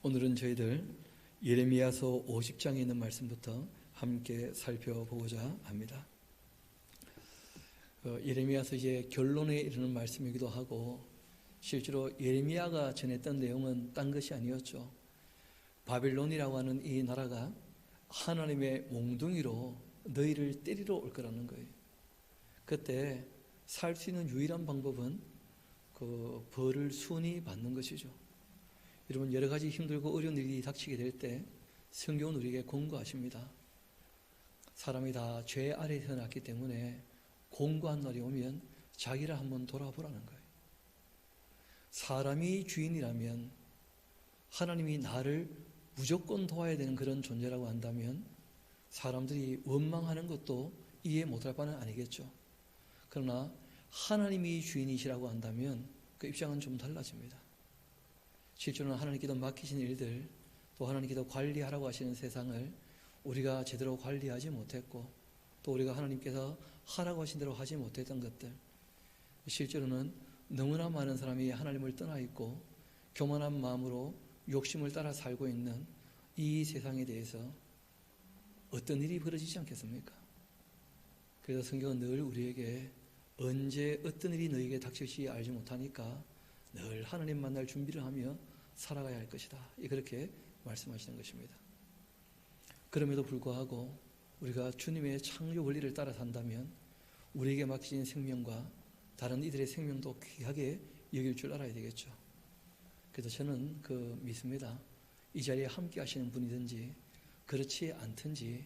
오늘은 저희들 예레미야서 50장에 있는 말씀부터 함께 살펴보고자 합니다. 예레미야서 이제 결론에 이르는 말씀이기도 하고, 실제로 예레미야가 전했던 내용은 딴 것이 아니었죠. 바벨론이라고 하는 이 나라가 하나님의 몽둥이로 너희를 때리러 올 거라는 거예요. 그때 살 수 있는 유일한 방법은 그 벌을 순히 받는 것이죠. 여러분, 여러 가지 힘들고 어려운 일이 닥치게 될 때 성경은 우리에게 권고하십니다. 사람이 다 죄 아래에 태어났기 때문에 공고한 날이 오면 자기를 한번 돌아보라는 거예요. 사람이 주인이라면 하나님이 나를 무조건 도와야 되는 그런 존재라고 한다면 사람들이 원망하는 것도 이해 못할 바는 아니겠죠. 그러나 하나님이 주인이시라고 한다면 그 입장은 좀 달라집니다. 실제로는 하나님께서 맡기신 일들, 또 하나님께서 관리하라고 하시는 세상을 우리가 제대로 관리하지 못했고, 또 우리가 하나님께서 하라고 하신 대로 하지 못했던 것들, 실제로는 너무나 많은 사람이 하나님을 떠나 있고 교만한 마음으로 욕심을 따라 살고 있는 이 세상에 대해서 어떤 일이 벌어지지 않겠습니까? 그래서 성경은 늘 우리에게 언제 어떤 일이 너에게 닥칠지 알지 못하니까 늘 하나님 만날 준비를 하며 살아가야 할 것이다, 그렇게 말씀하시는 것입니다. 그럼에도 불구하고 우리가 주님의 창조 원리를 따라 산다면 우리에게 맡기신 생명과 다른 이들의 생명도 귀하게 여길 줄 알아야 되겠죠. 그래서 저는 믿습니다. 이 자리에 함께 하시는 분이든지 그렇지 않든지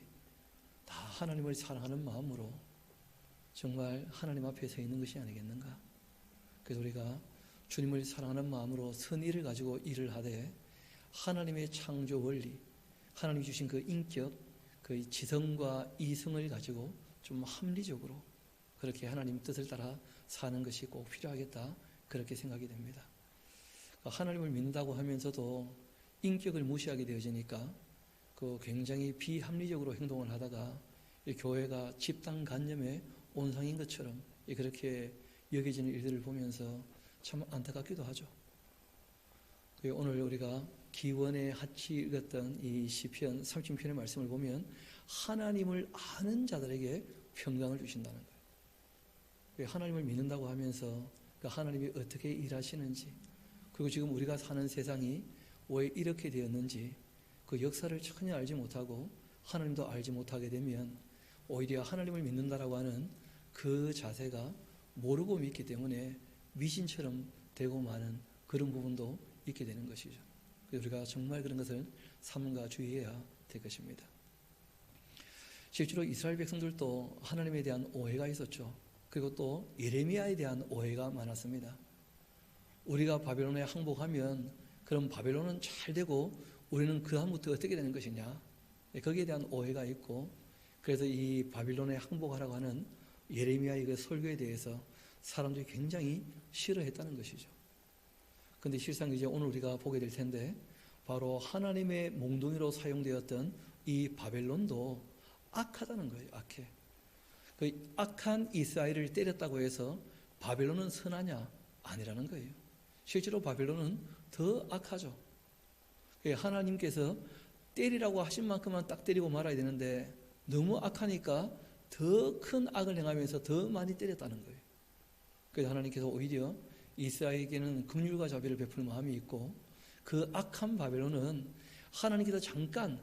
다 하나님을 사랑하는 마음으로 정말 하나님 앞에 서 있는 것이 아니겠는가. 그래서 우리가 주님을 사랑하는 마음으로 선의를 가지고 일을 하되 하나님의 창조 원리, 하나님이 주신 그 인격, 그 지성과 이성을 가지고 좀 합리적으로 그렇게 하나님 뜻을 따라 사는 것이 꼭 필요하겠다, 그렇게 생각이 됩니다. 하나님을 믿는다고 하면서도 인격을 무시하게 되어지니까 굉장히 비합리적으로 행동을 하다가 이 교회가 집단간염의 온상인 것처럼 그렇게 여겨지는 일들을 보면서 참 안타깝기도 하죠. 오늘 우리가 기원의 하치 읽었던 이 시편 30편의 말씀을 보면 하나님을 아는 자들에게 평강을 주신다는 거예요. 하나님을 믿는다고 하면서 하나님이 어떻게 일하시는지, 그리고 지금 우리가 사는 세상이 왜 이렇게 되었는지 그 역사를 전혀 알지 못하고 하나님도 알지 못하게 되면 오히려 하나님을 믿는다라고 하는 그 자세가 모르고 믿기 때문에 미신처럼 되고 마는 그런 부분도 있게 되는 것이죠. 우리가 정말 그런 것을 삼가 주의해야 될 것입니다. 실제로 이스라엘 백성들도 하나님에 대한 오해가 있었죠. 그리고 또 예레미야에 대한 오해가 많았습니다. 우리가 바벨론에 항복하면 그럼 바벨론은 잘 되고 우리는 그 다음부터 어떻게 되는 것이냐, 거기에 대한 오해가 있고, 그래서 이 바벨론에 항복하라고 하는 예레미야의 그 설교에 대해서 사람들이 굉장히 싫어했다는 것이죠. 그런데 실상 이제 오늘 우리가 보게 될 텐데, 바로 하나님의 몽둥이로 사용되었던 이 바벨론도 악하다는 거예요. 악해. 그 악한 이스라엘을 때렸다고 해서 바벨론은 선하냐? 아니라는 거예요. 실제로 바벨론은 더 악하죠. 하나님께서 때리라고 하신 만큼만 딱 때리고 말아야 되는데 너무 악하니까 더 큰 악을 행하면서 더 많이 때렸다는 거예요. 그래서 하나님께서 오히려 이스라엘에게는 긍휼과 자비를 베풀 마음이 있고, 그 악한 바벨론은 하나님께서 잠깐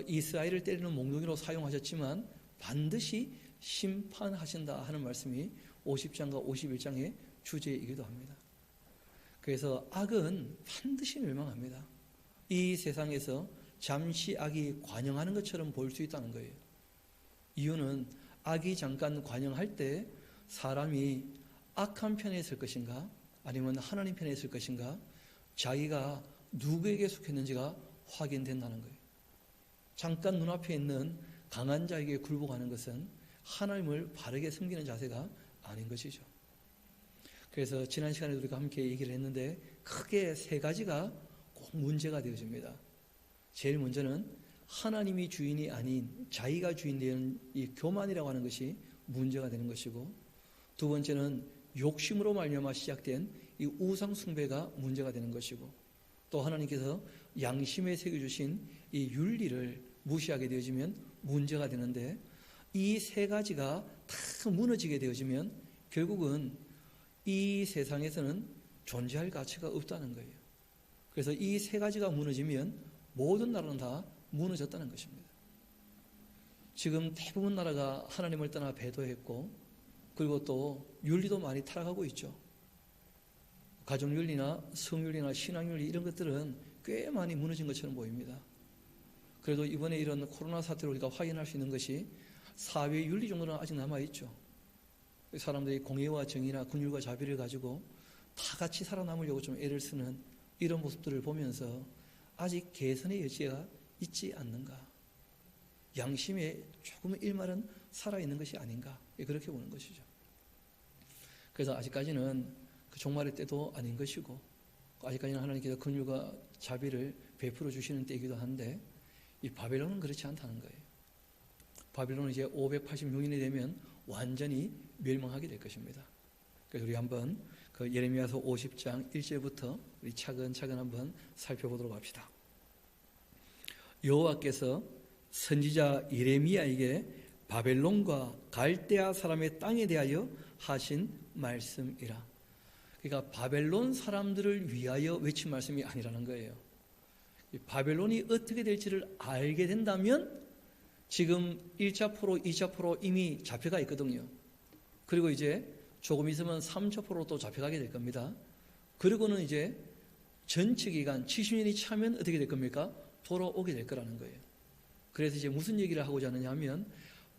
이스라엘을 때리는 몽둥이로 사용하셨지만 반드시 심판하신다 하는 말씀이 50장과 51장의 주제이기도 합니다. 그래서 악은 반드시 멸망합니다. 이 세상에서 잠시 악이 관영하는 것처럼 보일 수 있다는 거예요. 이유는 악이 잠깐 관영할 때 사람이 악한 편에 있을 것인가 아니면 하나님 편에 있을 것인가, 자기가 누구에게 속했는지가 확인된다는 거예요. 잠깐 눈앞에 있는 강한 자에게 굴복하는 것은 하나님을 바르게 섬기는 자세가 아닌 것이죠. 그래서 지난 시간에 우리가 함께 얘기를 했는데 크게 세 가지가 꼭 문제가 되어집니다. 제일 먼저는 하나님이 주인이 아닌 자기가 주인 되는 이 교만이라고 하는 것이 문제가 되는 것이고, 두 번째는 욕심으로 말미암아 시작된 이 우상 숭배가 문제가 되는 것이고, 또 하나님께서 양심에 새겨주신 이 윤리를 무시하게 되어지면 문제가 되는데, 이 세 가지가 다 무너지게 되어지면 결국은 이 세상에서는 존재할 가치가 없다는 거예요. 그래서 이 세 가지가 무너지면 모든 나라는 다 무너졌다는 것입니다. 지금 대부분 나라가 하나님을 떠나 배도했고, 그리고 또 윤리도 많이 타락하고 있죠. 가정윤리나 성윤리나 신앙윤리 이런 것들은 꽤 많이 무너진 것처럼 보입니다. 그래도 이번에 이런 코로나 사태로 우리가 확인할 수 있는 것이 사회윤리 정도는 아직 남아있죠. 사람들이 공의와 정의나 긍휼과 자비를 가지고 다 같이 살아남으려고 좀 애를 쓰는 이런 모습들을 보면서 아직 개선의 여지가 있지 않는가, 양심에 조금은 일말은 살아있는 것이 아닌가, 그렇게 보는 것이죠. 그래서 아직까지는 그 종말의 때도 아닌 것이고, 아직까지는 하나님께서 긍휼과 자비를 베풀어 주시는 때이기도 한데, 이 바벨론은 그렇지 않다는 거예요. 바벨론은 이제 586년이 되면 완전히 멸망하게 될 것입니다. 그래서 우리 한번 그 예레미야서 50장 1절부터 우리 차근차근 한번 살펴보도록 합시다. 여호와께서 선지자 예레미야에게 바벨론과 갈대아 사람의 땅에 대하여 하신 말씀이라. 그러니까 바벨론 사람들을 위하여 외친 말씀이 아니라는 거예요. 바벨론이 어떻게 될지를 알게 된다면 지금 1차 포로, 2차 포로 이미 잡혀가 있거든요. 그리고 이제 조금 있으면 3차 포로 또 잡혀가게 될 겁니다. 그리고는 이제 전체 기간 70년이 차면 어떻게 될 겁니까? 돌아오게 될 거라는 거예요. 그래서 이제 무슨 얘기를 하고자 하느냐 하면,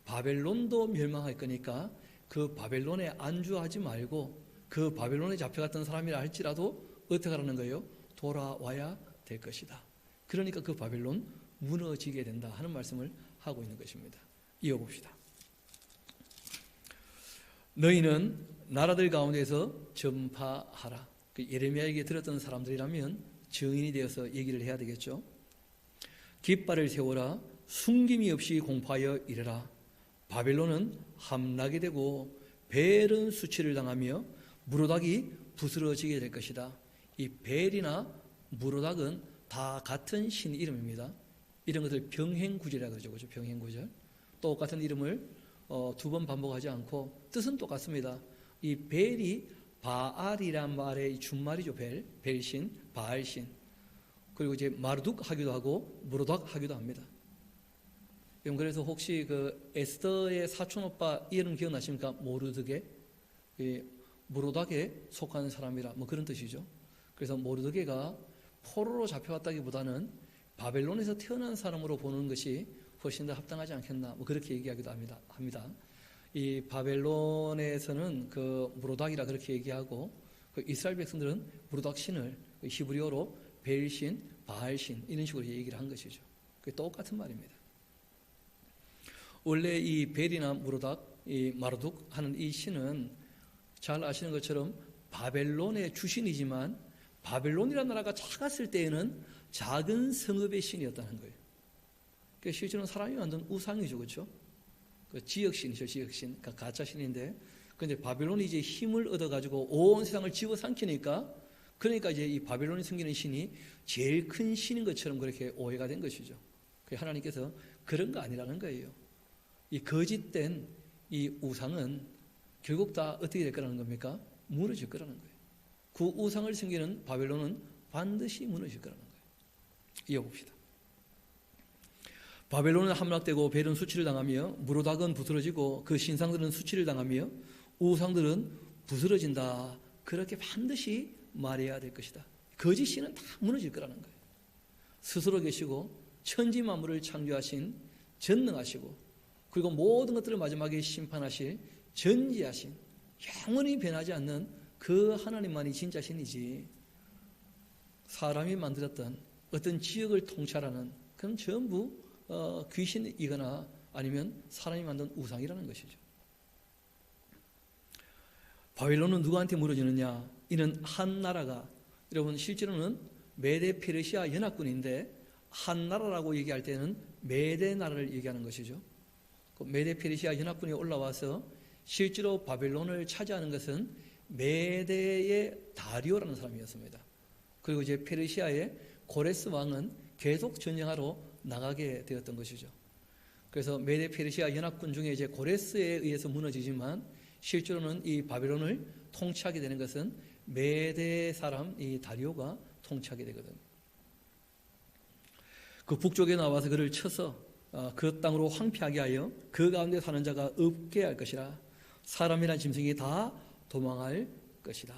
바벨론도 멸망할 거니까 그 바벨론에 안주하지 말고 그 바벨론에 잡혀갔던 사람이라 할지라도 어떻게 하라는 거예요? 돌아와야 될 것이다. 그러니까 그 바벨론 무너지게 된다 하는 말씀을 하고 있는 것입니다. 이어봅시다. 너희는 나라들 가운데서 전파하라. 그 예레미야에게 들었던 사람들이라면 증인이 되어서 얘기를 해야 되겠죠. 깃발을 세워라. 숨김이 없이 공포하여 이르라. 바벨론은 함락이 되고 벨은 수치를 당하며 무로닥이 부스러지게 될 것이다. 이 벨이나 무로닥은 다 같은 신 이름입니다. 이런 것을 병행구절이라고 그러죠. 그렇죠? 병행구절. 똑같은 이름을 두 번 반복하지 않고 뜻은 똑같습니다. 이 벨이 바알이란 말의 준말이죠. 벨신, 바알신. 그리고 이제 마르둑 하기도 하고 무로닥 하기도 합니다. 그래서 혹시 그 에스더의 사촌 오빠 이름 기억나십니까? 모르드게, 무로닥에 속하는 사람이라 뭐 그런 뜻이죠. 그래서 모르드게가 포로로 잡혀갔다기보다는 바벨론에서 태어난 사람으로 보는 것이 훨씬 더 합당하지 않겠나, 뭐 그렇게 얘기하기도 합니다. 이 바벨론에서는 그 무로닥이라 그렇게 얘기하고, 그 이스라엘 백성들은 무로닥 신을 히브리어로 벨신, 바알신 이런 식으로 얘기를 한 것이죠. 그게 똑같은 말입니다. 원래 이 벨이나 무로닥, 이 마르둑 하는 이 신은 잘 아시는 것처럼 바벨론의 주신이지만 바벨론이라는 나라가 작았을 때에는 작은 성읍의 신이었다는 거예요. 그러니까 실제로는 사람이 만든 우상이죠, 그렇죠? 그 지역신이죠, 지역신. 그러니까 가짜 신인데, 그런데 바벨론이 이제 힘을 얻어가지고 온 세상을 집어삼키니까, 그러니까 이제 이 바벨론이 섬기는 신이 제일 큰 신인 것처럼 그렇게 오해가 된 것이죠. 그래서 하나님께서 그런 거 아니라는 거예요. 이 거짓된 이 우상은 결국 다 어떻게 될 거라는 겁니까? 무너질 거라는 거예요. 그 우상을 섬기는 바벨론은 반드시 무너질 거라는 거예요. 이어봅시다. 바벨론은 함락되고 벨은 수치를 당하며 무로닥은 부스러지고 그 신상들은 수치를 당하며 우상들은 부스러진다. 그렇게 반드시 말해야 될 것이다. 거짓 신은 다 무너질 거라는 거예요. 스스로 계시고 천지 만물을 창조하신, 전능하시고, 그리고 모든 것들을 마지막에 심판하실 전지하신, 영원히 변하지 않는 그 하나님만이 진짜 신이지, 사람이 만들었던 어떤 지역을 통찰하는 그건 전부 귀신이거나 아니면 사람이 만든 우상이라는 것이죠. 바벨론은 누구한테 무너지느냐? 이는 한 나라가, 여러분 실제로는 메데 페르시아 연합군인데 한 나라라고 얘기할 때는 메데 나라를 얘기하는 것이죠. 메데 페르시아 연합군이 올라와서 실제로 바벨론을 차지하는 것은 메데의 다리오라는 사람이었습니다. 그리고 이제 페르시아의 고레스 왕은 계속 전쟁하러 나가게 되었던 것이죠. 그래서 메데 페르시아 연합군 중에 이제 고레스에 의해서 무너지지만 실제로는 이 바벨론을 통치하게 되는 것은 메데 사람 이 다리오가 통치하게 되거든요. 그 북쪽에 나와서 그를 쳐서 그 땅으로 황폐하게 하여 그 가운데 사는 자가 없게 할 것이라. 사람이란 짐승이 다 도망할 것이다.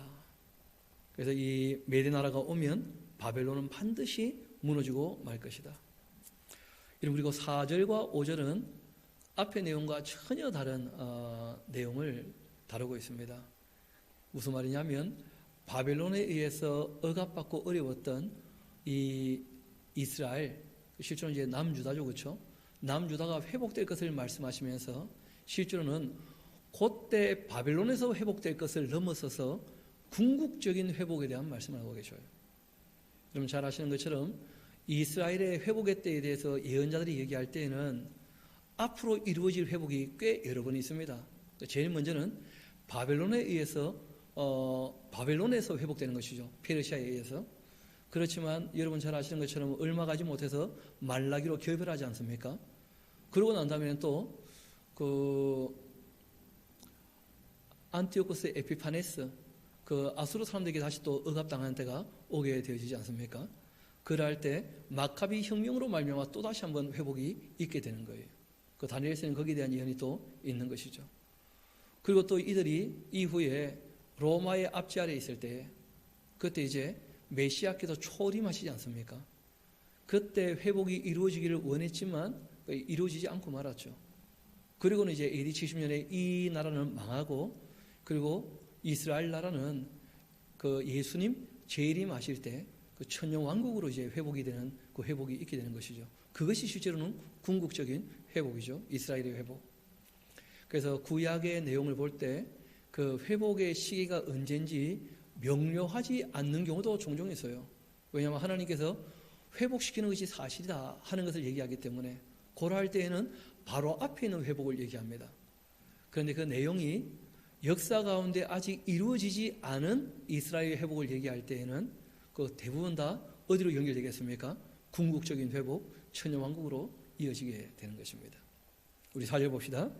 그래서 이 메데 나라가 오면 바벨론은 반드시 무너지고 말 것이다. 그리고 4절과 5절은 앞의 내용과 전혀 다른 내용을 다루고 있습니다. 무슨 말이냐면 바벨론에 의해서 억압받고 어려웠던 이 이스라엘, 실제로는 이제 남유다죠, 그렇죠? 남유다가 회복될 것을 말씀하시면서 실제로는 그때 바벨론에서 회복될 것을 넘어서서 궁극적인 회복에 대한 말씀을 하고 계셔요. 여러분 잘 아시는 것처럼 이스라엘의 회복의 때에 대해서 예언자들이 얘기할 때에는 앞으로 이루어질 회복이 꽤 여러 번 있습니다. 제일 먼저는 바벨론에 의해서 바벨론에서 회복되는 것이죠. 페르시아에 의해서. 그렇지만 여러분 잘 아시는 것처럼 얼마 가지 못해서 말라기로 결별하지 않습니까? 그러고 난 다음에는 또 안티오코스 에피파네스 그 아수르 사람들에게 다시 또 억압당하는 때가 오게 되어지지 않습니까? 그럴 때 마카비 혁명으로 말미암아 또 다시 한번 회복이 있게 되는 거예요. 그 다니엘서는 거기에 대한 예언이 또 있는 것이죠. 그리고 또 이들이 이후에 로마의 압제 아래 있을 때 그때 이제 메시아께서 초림하시지 않습니까? 그때 회복이 이루어지기를 원했지만 이루어지지 않고 말았죠. 그리고는 이제 AD 70년에 이 나라는 망하고 그리고 이스라엘 나라는 그 예수님 재림하실 때 그 천년 왕국으로 이제 회복이 되는 그 회복이 있게 되는 것이죠. 그것이 실제로는 궁극적인 회복이죠. 이스라엘의 회복. 그래서 구약의 내용을 볼 때 그 회복의 시기가 언제인지 명료하지 않는 경우도 종종 있어요. 왜냐하면 하나님께서 회복시키는 것이 사실이다 하는 것을 얘기하기 때문에 그럴 때에는 바로 앞에 있는 회복을 얘기합니다. 그런데 그 내용이 역사 가운데 아직 이루어지지 않은 이스라엘의 회복을 얘기할 때에는 그 대부분 다 어디로 연결되겠습니까? 궁극적인 회복, 천년왕국으로 이어지게 되는 것입니다. 우리 4절 봅시다.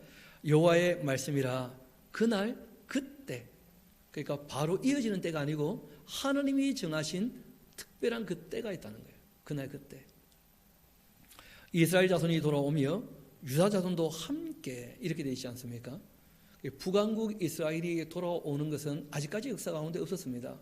여호와의 말씀이라 그날 그때, 그러니까 바로 이어지는 때가 아니고 하나님이 정하신 특별한 그 때가 있다는 거예요. 그날 그때 이스라엘 자손이 돌아오며 유다 자손도 함께 이렇게 되어 있지 않습니까? 북왕국 이스라엘이 돌아오는 것은 아직까지 역사 가운데 없었습니다.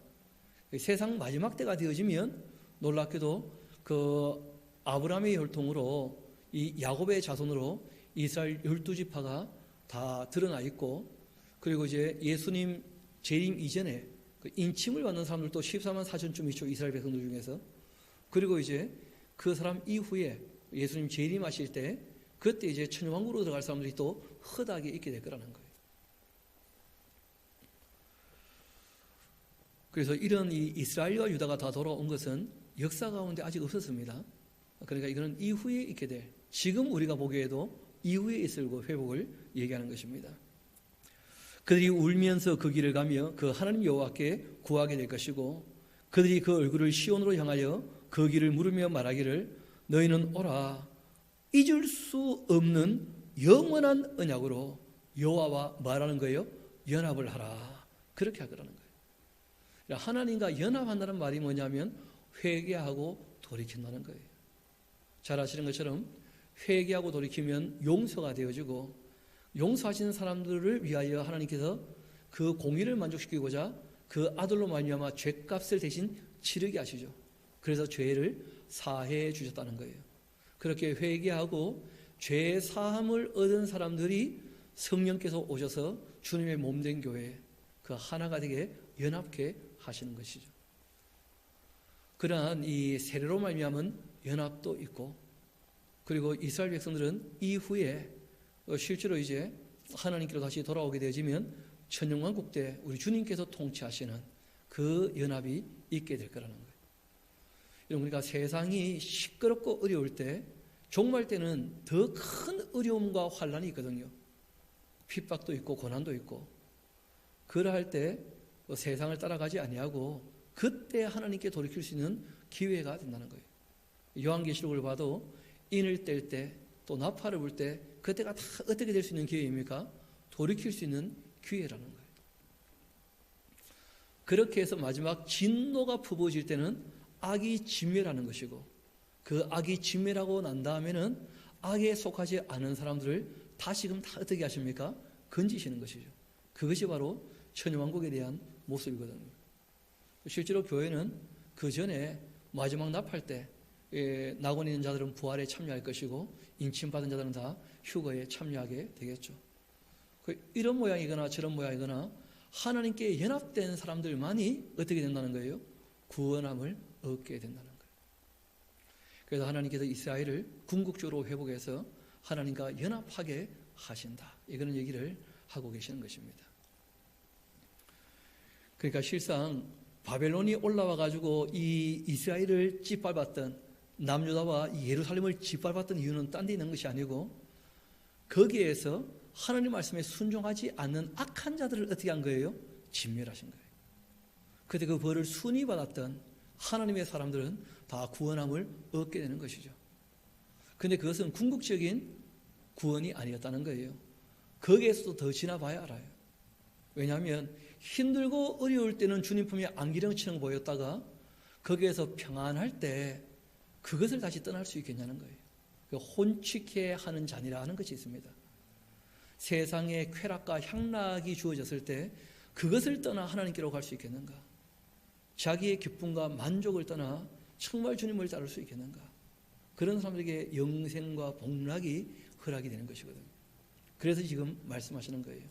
세상 마지막 때가 되어지면 놀랍게도 그 아브라함의 혈통으로 이 야곱의 자손으로 이스라엘 12지파가 다 드러나 있고 그리고 이제 예수님 재림 이전에 그 인침을 받는 사람들도 14만 4천쯤 있죠. 이스라엘 백성들 중에서. 그리고 이제 그 사람 이후에 예수님 재림하실 때 그때 이제 천년왕국으로 들어갈 사람들이 또 허다하게 있게 될 거라는 거예요. 그래서 이런 이 이스라엘과 유다가 다 돌아온 것은 역사 가운데 아직 없었습니다. 그러니까 이거는 이후에 있게 될, 지금 우리가 보기에도 이후에 있을 그 회복을 얘기하는 것입니다. 그들이 울면서 그 길을 가며 그 하나님 여호와께 구하게 될 것이고 그들이 그 얼굴을 시온으로 향하여 그 길을 물으며 말하기를 너희는 오라 잊을 수 없는 영원한 언약으로 여호와와 말하는 거예요. 연합을 하라. 그렇게 하더라는 거예요. 하나님과 연합한다는 말이 뭐냐면 회개하고 돌이킨다는 거예요. 잘 아시는 것처럼 회개하고 돌이키면 용서가 되어지고 용서하시는 사람들을 위하여 하나님께서 그 공의를 만족시키고자 그 아들로 말미암아 죄값을 대신 치르게 하시죠. 그래서 죄를 사해 주셨다는 거예요. 그렇게 회개하고 죄 사함을 얻은 사람들이 성령께서 오셔서 주님의 몸된 교회 그 하나가 되게 연합케 하시는 것이죠. 그러한 이 세례로 말미암은 연합도 있고 그리고 이스라엘 백성들은 이후에 실제로 이제 하나님께로 다시 돌아오게 되어지면 천년왕국 때 우리 주님께서 통치하시는 그 연합이 있게 될 거라는 거예요. 우리가 세상이 시끄럽고 어려울 때 종말 때는 더 큰 어려움과 환란이 있거든요. 핍박도 있고 고난도 있고 그러할 때 세상을 따라가지 아니하고 그때 하나님께 돌이킬 수 있는 기회가 된다는 거예요. 요한계시록을 봐도 인을 뗄 때, 또 나팔을 불 때, 그때가 다 어떻게 될 수 있는 기회입니까? 돌이킬 수 있는 기회라는 거예요. 그렇게 해서 마지막 진노가 퍼부어질 때는 악이 진멸하는 것이고, 그 악이 진멸하고 난 다음에는 악에 속하지 않은 사람들을 다시금 다 어떻게 하십니까? 건지시는 것이죠. 그것이 바로 천년왕국에 대한 모습이거든요. 실제로 교회는 그 전에 마지막 나팔 때 낙원에 있는 자들은 부활에 참여할 것이고 인침받은 자들은 다 휴거에 참여하게 되겠죠. 이런 모양이거나 저런 모양이거나 하나님께 연합된 사람들만이 어떻게 된다는 거예요? 구원함을 얻게 된다는 거예요. 그래서 하나님께서 이스라엘을 궁극적으로 회복해서 하나님과 연합하게 하신다. 이거는 얘기를 하고 계시는 것입니다. 그러니까 실상 바벨론이 올라와 가지고 이 이스라엘을 짓밟았던, 남유다와 예루살렘을 짓밟았던 이유는 딴 데 있는 것이 아니고 거기에서 하나님 말씀에 순종하지 않는 악한 자들을 어떻게 한 거예요? 진멸하신 거예요. 그때 그 벌을 순위 받았던 하나님의 사람들은 다 구원함을 얻게 되는 것이죠. 그런데 그것은 궁극적인 구원이 아니었다는 거예요. 거기에서도 더 지나봐야 알아요. 왜냐하면 힘들고 어려울 때는 주님 품에 안기령처럼 보였다가 거기에서 평안할 때 그것을 다시 떠날 수 있겠냐는 거예요. 혼취케 하는 자니라 하는 것이 있습니다. 세상의 쾌락과 향락이 주어졌을 때 그것을 떠나 하나님께로 갈 수 있겠는가? 자기의 기쁨과 만족을 떠나 정말 주님을 따를 수 있겠는가? 그런 사람들에게 영생과 복락이 허락이 되는 것이거든요. 그래서 지금 말씀하시는 거예요.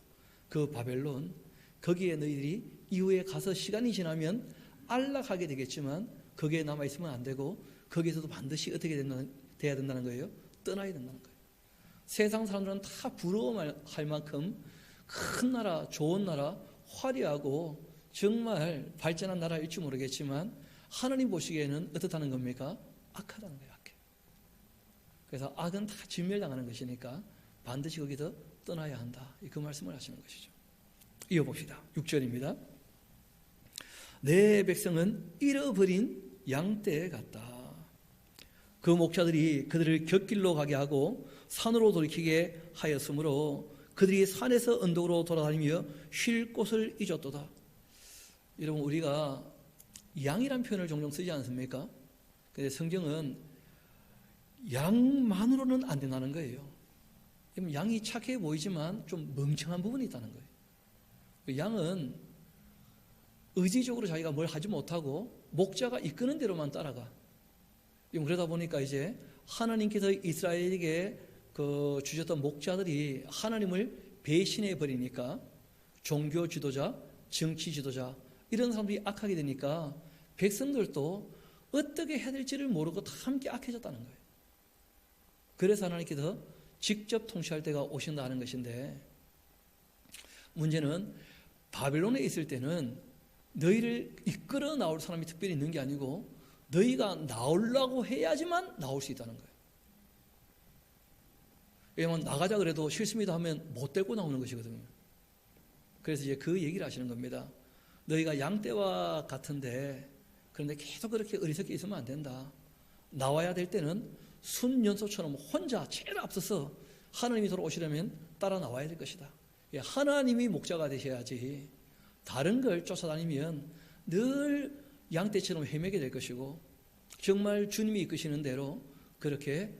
그 바벨론, 거기에 너희들이 이후에 가서 시간이 지나면 안락하게 되겠지만 거기에 남아있으면 안 되고 거기에서도 반드시 어떻게 돼야 된다는 거예요? 떠나야 된다는 거예요. 세상 사람들은 다 부러워할 만큼 큰 나라, 좋은 나라, 화려하고 정말 발전한 나라일지 모르겠지만 하나님 보시기에는 어떻다는 겁니까? 악하다는 거예요. 악해. 그래서 악은 다 진멸당하는 것이니까 반드시 거기서 떠나야 한다. 그 말씀을 하시는 것이죠. 이어봅시다. 6절입니다. 내 백성은 잃어버린 양떼 같다. 그 목자들이 그들을 곁길로 가게 하고 산으로 돌이키게 하였으므로 그들이 산에서 언덕으로 돌아다니며 쉴 곳을 잊었도다. 여러분, 우리가 양이란 표현을 종종 쓰지 않습니까? 근데 성경은 양만으로는 안 된다는 거예요. 양이 착해 보이지만 좀 멍청한 부분이 있다는 거예요. 양은 의지적으로 자기가 뭘 하지 못하고 목자가 이끄는 대로만 따라가. 그러다 보니까 이제 하나님께서 이스라엘에게 주셨던 목자들이 하나님을 배신해 버리니까 종교 지도자, 정치 지도자 이런 사람들이 악하게 되니까 백성들도 어떻게 해야 될지를 모르고 다 함께 악해졌다는 거예요. 그래서 하나님께서 직접 통치할 때가 오신다는 것인데, 문제는 바벨론에 있을 때는 너희를 이끌어 나올 사람이 특별히 있는 게 아니고 너희가 나오려고 해야지만 나올 수 있다는 거예요. 왜냐하면 나가자 그래도 싫습니다 하면 못 데리고 나오는 것이거든요. 그래서 이제 그 얘기를 하시는 겁니다. 너희가 양떼와 같은데 그런데 계속 그렇게 어리석게 있으면 안 된다. 나와야 될 때는 순연소처럼 혼자 제일 앞서서 하나님이 돌아오시려면 따라 나와야 될 것이다. 하나님이 목자가 되셔야지 다른 걸 쫓아다니면 늘 양떼처럼 헤매게 될 것이고 정말 주님이 이끄시는 대로 그렇게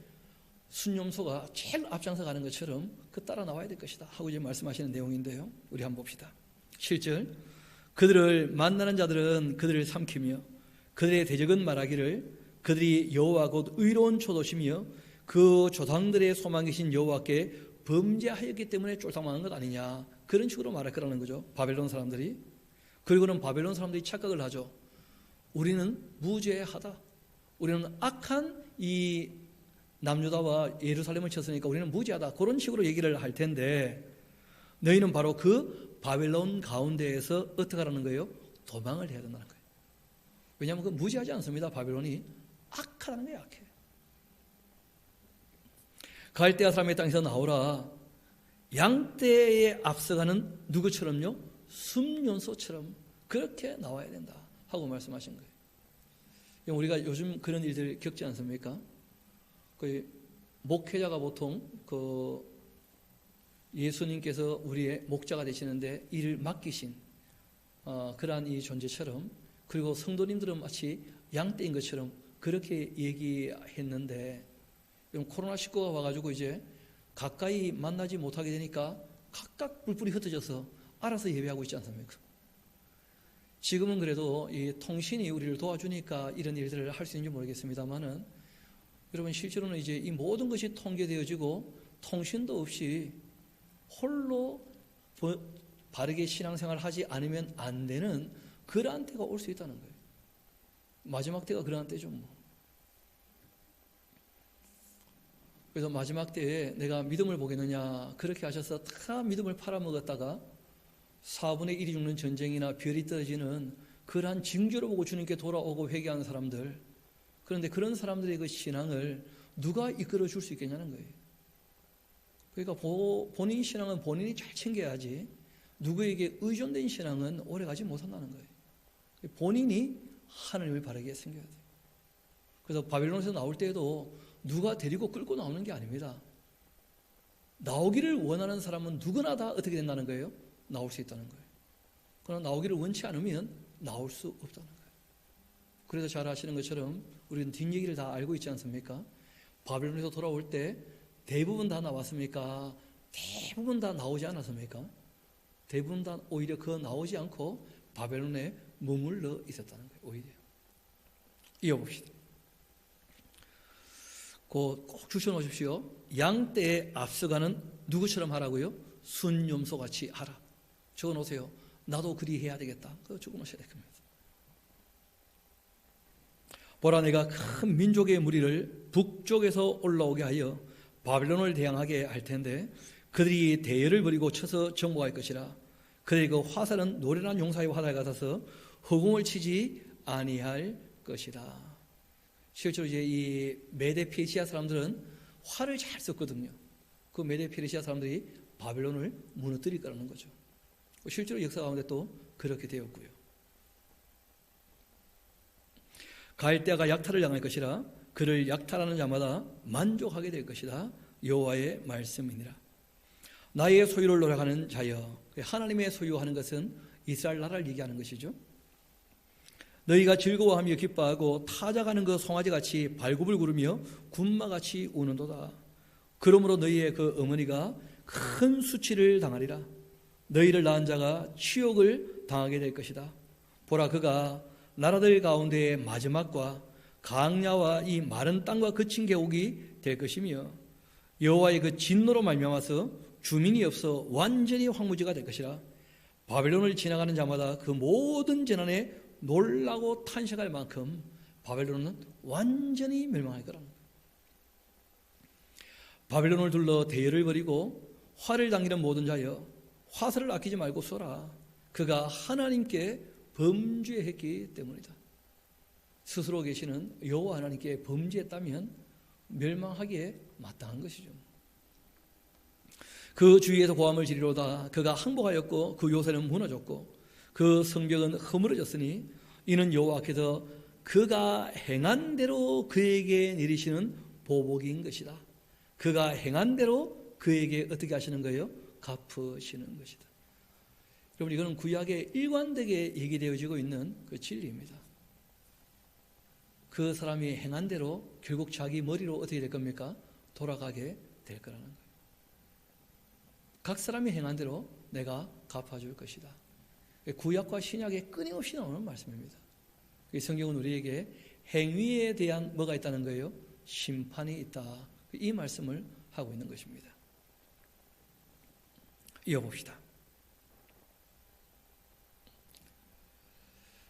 순념소가 제일 앞장서 가는 것처럼 따라 나와야 될 것이다 하고 이제 말씀하시는 내용인데요. 우리 한번 봅시다. 7절 그들을 만나는 자들은 그들을 삼키며 그들의 대적은 말하기를 그들이 여호와 곧 의로운 초도시며 그 조상들의 소망이신 여호와께 범죄하였기 때문에 쫄딱망한 것 아니냐, 그런 식으로 말할 거라는 거죠. 바벨론 사람들이. 그리고는 바벨론 사람들이 착각을 하죠. 우리는 무죄하다. 우리는 악한 이 남유다와 예루살렘을 쳤으니까 우리는 무죄하다. 그런 식으로 얘기를 할 텐데 너희는 바로 그 바벨론 가운데에서 어떻게 하라는 거예요? 도망을 해야 된다는 거예요. 왜냐하면 그 무죄하지 않습니다. 바벨론이 악하다는 거예요. 악해. 갈대아 사람의 땅에서 나오라. 양떼에 앞서가는 누구처럼요? 순연소처럼 그렇게 나와야 된다. 하고 말씀하신 거예요. 우리가 요즘 그런 일들 겪지 않습니까? 그 목회자가 보통 그 예수님께서 우리의 목자가 되시는데 이를 맡기신 그러한 이 존재처럼, 그리고 성도님들은 마치 양떼인 것처럼 그렇게 얘기했는데, 코로나19가 와가지고 이제 가까이 만나지 못하게 되니까 각각 뿔뿔이 흩어져서 알아서 예배하고 있지 않습니까? 지금은 그래도 이 통신이 우리를 도와주니까 이런 일들을 할 수 있는지 모르겠습니다만은, 여러분 실제로는 이제 이 모든 것이 통제되어지고 통신도 없이 홀로 바르게 신앙생활을 하지 않으면 안 되는 그러한 때가 올 수 있다는 거예요. 마지막 때가 그러한 때죠. 그래서 마지막 때에 내가 믿음을 보겠느냐, 그렇게 하셔서 다 믿음을 팔아먹었다가 4분의 1이 죽는 전쟁이나 별이 떨어지는 그러한 징조를 보고 주님께 돌아오고 회개하는 사람들, 그런데 그런 사람들의 그 신앙을 누가 이끌어 줄 수 있겠냐는 거예요. 그러니까 본인 신앙은 본인이 잘 챙겨야지, 누구에게 의존된 신앙은 오래가지 못한다는 거예요. 본인이 하나님을 바르게 섬겨야 돼요. 그래서 바빌론에서 나올 때에도 누가 데리고 끌고 나오는 게 아닙니다. 나오기를 원하는 사람은 누구나 다 어떻게 된다는 거예요? 나올 수 있다는 거예요. 그러나 나오기를 원치 않으면 나올 수 없다는 거예요. 그래서 잘 아시는 것처럼 우리는 뒷얘기를 다 알고 있지 않습니까? 바빌론에서 돌아올 때 대부분 다 나왔습니까? 대부분 다 나오지 않았습니까? 대부분 다 오히려 그 나오지 않고 바벨론에 머물러 있었다는 거예요. 오히려. 이어봅시다. 꼭 주셔놓으십시오. 양떼에 앞서가는 누구처럼 하라고요? 순염소같이 하라. 적어놓으세요. 나도 그리 해야 되겠다. 그거 적어놓으셔야 될 겁니다. 보라, 내가 큰 민족의 무리를 북쪽에서 올라오게 하여 바빌론을 대항하게 할 텐데 그들이 대열을 벌이고 쳐서 정복할 것이라. 그들의 그 화살은 노련한 용사의 화살 같아서 허공을 치지 아니할 것이다. 실제로 이제 이 메데 페르시아 사람들은 활을 잘 썼거든요. 그 메데 페르시아 사람들이 바빌론을 무너뜨릴 거라는 거죠. 실제로 역사 가운데 또 그렇게 되었고요. 갈대아가 약탈을 당할 것이라. 그를 약탈하는 자마다 만족하게 될 것이다. 여호와의 말씀이니라. 나의 소유를 노력하는 자여. 하나님의 소유하는 것은 이스라엘 나라를 얘기하는 것이죠. 너희가 즐거워하며 기뻐하고 타작하는 그 송아지같이 발굽을 구르며 군마같이 우는도다. 그러므로 너희의 그 어머니가 큰 수치를 당하리라. 너희를 낳은 자가 치욕을 당하게 될 것이다. 보라, 그가 나라들 가운데의 마지막과 강야와 이 마른 땅과 그친 계곡이 될 것이며 여호와의 그 진노로 말미암아서 주민이 없어 완전히 황무지가 될 것이라. 바벨론을 지나가는 자마다 그 모든 재난에 놀라고 탄식할 만큼 바벨론은 완전히 멸망할 거라는 거예요. 바벨론을 둘러 대열을 벌이고 화를 당기는 모든 자여, 화살을 아끼지 말고 쏘라. 그가 하나님께 범죄했기 때문이다. 스스로 계시는 여호와 하나님께 범죄했다면 멸망하기에 마땅한 것이죠. 그 주위에서 고함을 지르로다. 그가 항복하였고 그 요새는 무너졌고 그 성벽은 허물어졌으니 이는 여호와께서 그가 행한 대로 그에게 내리시는 보복인 것이다. 그가 행한 대로 그에게 어떻게 하시는 거예요? 갚으시는 것이다. 여러분, 이거는 구약에 일관되게 얘기되어지고 있는 그 진리입니다. 그 사람이 행한 대로 결국 자기 머리로 어떻게 될 겁니까? 돌아가게 될 거라는 거예요. 각 사람이 행한 대로 내가 갚아줄 것이다. 구약과 신약에 끊임없이 나오는 말씀입니다. 성경은 우리에게 행위에 대한 뭐가 있다는 거예요? 심판이 있다. 이 말씀을 하고 있는 것입니다. 이어봅시다.